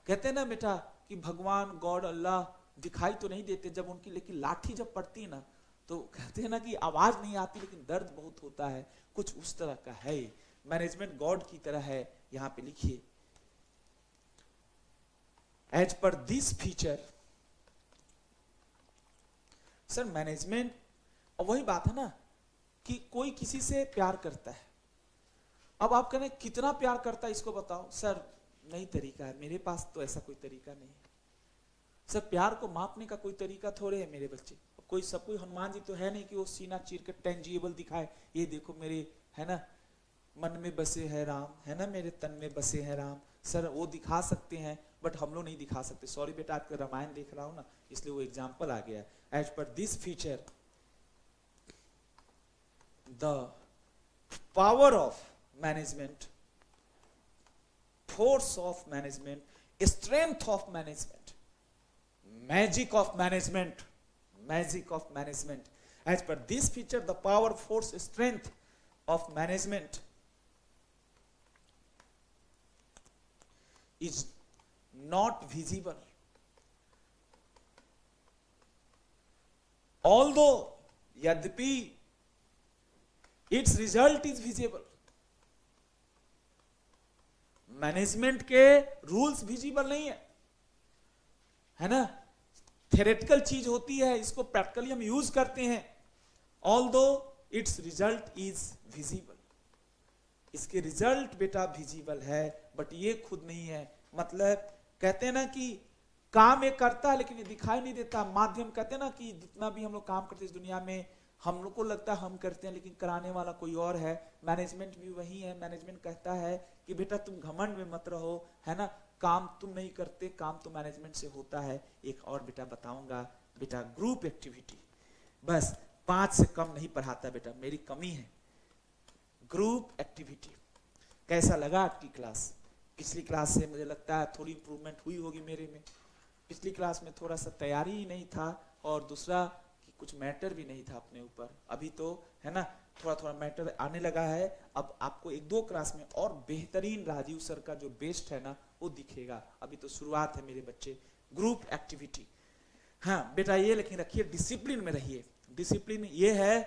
कहते हैं ना बेटा कि भगवान, गॉड, अल्लाह दिखाई तो नहीं देते जब उनकी, लेकिन लाठी जब पड़ती है ना, तो कहते हैं ना कि आवाज नहीं आती लेकिन दर्द बहुत होता है। कुछ उस तरह का है। मैनेजमेंट गॉड की तरह है। यहां पे लिखिए, as per this feature. Sir management, और वही बात है ना कि कोई किसी से प्यार करता है। अब आप कह रहे हैं कितना प्यार करता है इसको बताओ। सर नहीं तरीका है, मेरे पास तो ऐसा कोई तरीका नहीं है। सर प्यार को मापने का कोई तरीका थोड़े है मेरे बच्चे। कोई सब कोई हनुमान जी तो है नहीं कि वो सीना चीर के टेंजिबल दिखाए, ये देखो मेरे, है ना, मन में बसे है राम, है ना, मेरे तन में बसे हैं राम। सर वो दिखा सकते हैं, बट हम लोग नहीं दिखा सकते। सॉरी बेटा, आपका रामायण देख रहा हूं ना, इसलिए वो एग्जाम्पल आ गया। As per this feature the power of management, force of management, strength of management, magic of management, magic of management. As per this feature the power, force, strength of management is not visible, although यद्यपि its result is visible। Management के rules visible नहीं है ना, theoretical चीज होती है, इसको practically हम यूज करते हैं। although it's result is visible, इसके रिजल्ट बेटा विजिबल है, बट ये खुद नहीं है। मतलब कहते हैं ना कि काम ये करता है लेकिन ये दिखाई नहीं देता। माध्यम, कहते हैं ना कि जितना भी हम लोग काम करते हैं इस दुनिया में, हम लोग को लगता है हम करते हैं लेकिन कराने वाला कोई और है। मैनेजमेंट भी वही है। मैनेजमेंट कहता है कि बेटा तुम घमंड में मत रहो, है ना, काम तुम नहीं करते, काम तो मैनेजमेंट से होता है। एक और बेटा बताऊंगा बेटा, ग्रुप एक्टिविटी। बस 5 से कम नहीं पढ़ाता बेटा, मेरी कमी है। ग्रुप एक्टिविटी कैसा लगा आपकी क्लास? पिछली क्लास से मुझे लगता है थोड़ी इंप्रूवमेंट हुई होगी मेरे में। पिछली क्लास में थोड़ा सा तैयारी ही नहीं था, और दूसरा कि कुछ मैटर भी नहीं था अपने ऊपर। अभी तो है ना थोड़ा थोड़ा मैटर आने लगा है। अब आपको 1-2 क्लास में और बेहतरीन राजीव सर का जो बेस्ट है ना वो दिखेगा। अभी तो शुरुआत है मेरे बच्चे। ग्रुप एक्टिविटी, हाँ बेटा ये लेकिन रखिए, डिसिप्लिन में रहिए। डिसिप्लिन ये है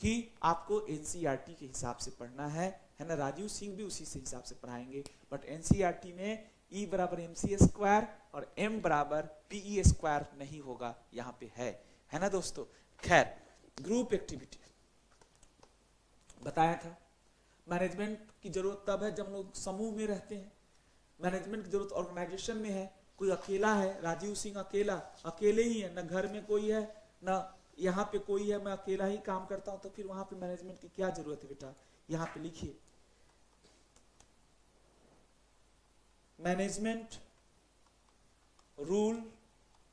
कि आपको एनसीईआरटी के हिसाब से पढ़ना है ना। राजीव सिंह भी उसी से हिसाब से पढ़ाएंगे, बट एनसीईआरटी में E = mc² और M = PE² नहीं होगा, यहाँ पे है ना दोस्तों। खैर, ग्रुप एक्टिविटी बताया था। मैनेजमेंट की जरूरत तब है जब हम लोग समूह में रहते हैं। मैनेजमेंट की जरूरत ऑर्गेनाइजेशन में है। कोई अकेला है, राजीव सिंह अकेले ही है, ना घर में कोई है ना यहाँ पे कोई है, मैं अकेला ही काम करता हूं, तो फिर वहां पे मैनेजमेंट की क्या जरूरत है बेटा? यहाँ पे लिखिए, management rule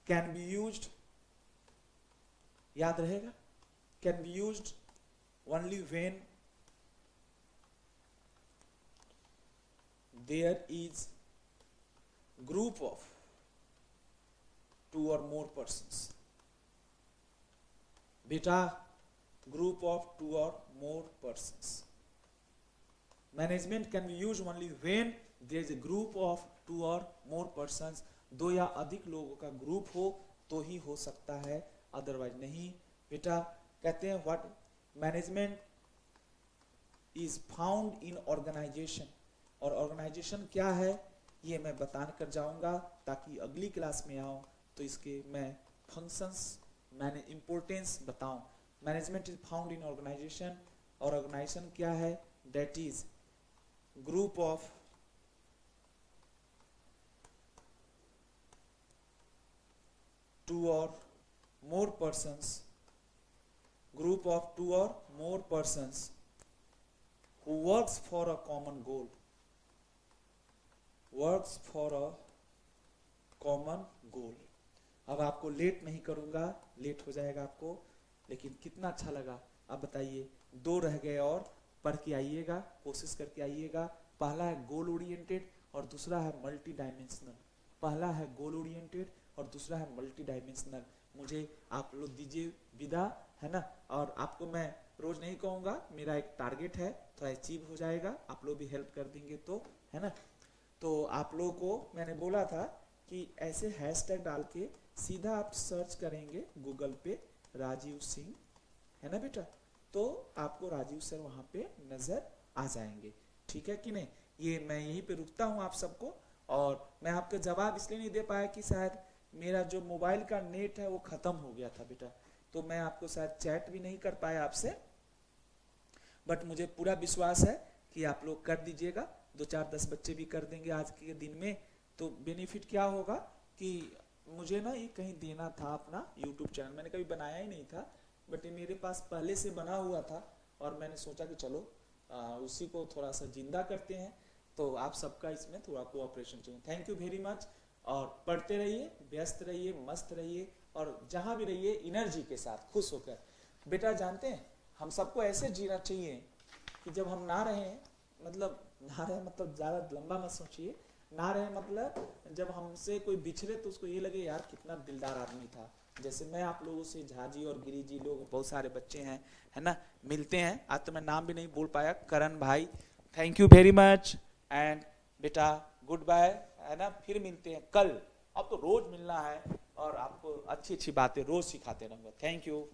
can be used, याद रहेगा, can be used only when there is group of 2 or more persons। बेटा group of 2 or more persons. Management can be used only when there is a group of 2 or more persons. 2 या अधिक लोगों का group हो तो ही हो सकता है, अदरवाइज नहीं। बेटा कहते हैं what management is found in organisation, और ऑर्गेनाइजेशन क्या है ये मैं बता कर जाऊंगा, ताकि अगली क्लास में आऊं तो इसके मैं फंक्शंस मैंने इंपॉर्टेंस बताऊं। Management is found in organisation, और ऑर्गेनाइजेशन क्या है, that is group of two और more persons, group of 2 or more persons who works for a common goal, works for a common goal। अब आपको late नहीं करूंगा, late हो जाएगा आपको, लेकिन कितना अच्छा लगा अब बताइए। 2 रह गए और पढ़ के आइएगा, कोशिश करके आइएगा। पहला है गोल ओरिएंटेड और दूसरा है मल्टी डायमेंशनल। पहला है गोल ओरिएंटेड और दूसरा है मल्टी डायमेंशनल। मुझे आप लोग दीजिए विदा, है ना। और आपको मैं रोज नहीं कहूँगा, मेरा एक टारगेट है, तो अचीव हो जाएगा, आप लोग भी हेल्प कर देंगे तो, है ना। तो आप लोगों को मैंने बोला था कि ऐसे हैशटैग डाल के सीधा आप सर्च करेंगे गूगल पे राजीव सिंह, है ना बेटा, तो आपको राजीव सर वहाँ पे नज़र आ जाएंगे, ठीक है कि नहीं। ये मैं यहीं पे रुकता हूँ आप सबको, और मैं आपका जवाब इसलिए नहीं दे पाया कि शायद मेरा जो मोबाइल का नेट है वो ख़त्म हो गया था बेटा, तो मैं आपको शायद चैट भी नहीं कर पाया आपसे, बट मुझे पूरा विश्वास है कि आप लोग कर दीजिएगा। 2 4 10 बच्चे भी कर देंगे आज के दिन में, तो बेनिफिट क्या होगा कि मुझे ना ये कहीं देना था अपना यूट्यूब चैनल, मैंने कभी बनाया ही नहीं था, बट ये मेरे पास पहले से बना हुआ था, और मैंने सोचा कि चलो उसी को थोड़ा सा जिंदा करते हैं। तो आप सबका इसमें थोड़ा कोऑपरेशन चाहिए। थैंक यू वेरी मच, और पढ़ते रहिए, व्यस्त रहिए, मस्त रहिए, और जहाँ भी रहिए एनर्जी के साथ, खुश होकर। बेटा जानते हैं हम सबको ऐसे जीना चाहिए कि जब हम ना रहें, मतलब ना रहे मतलब ज़्यादा लंबा मत सोचिए, ना रहे मतलब जब हमसे कोई बिछड़े तो उसको ये लगे यार कितना दिलदार आदमी था। जैसे मैं आप लोगों से, झाजी और गिरी जी लोग, बहुत सारे बच्चे हैं, है ना, मिलते हैं। आज तो मैं नाम भी नहीं बोल पाया, करण भाई, thank you very much, and बेटा गुड बाय, है ना। फिर मिलते हैं कल, अब तो रोज मिलना है, और आपको अच्छी अच्छी बातें रोज सिखाते रहूँगा। Thank you.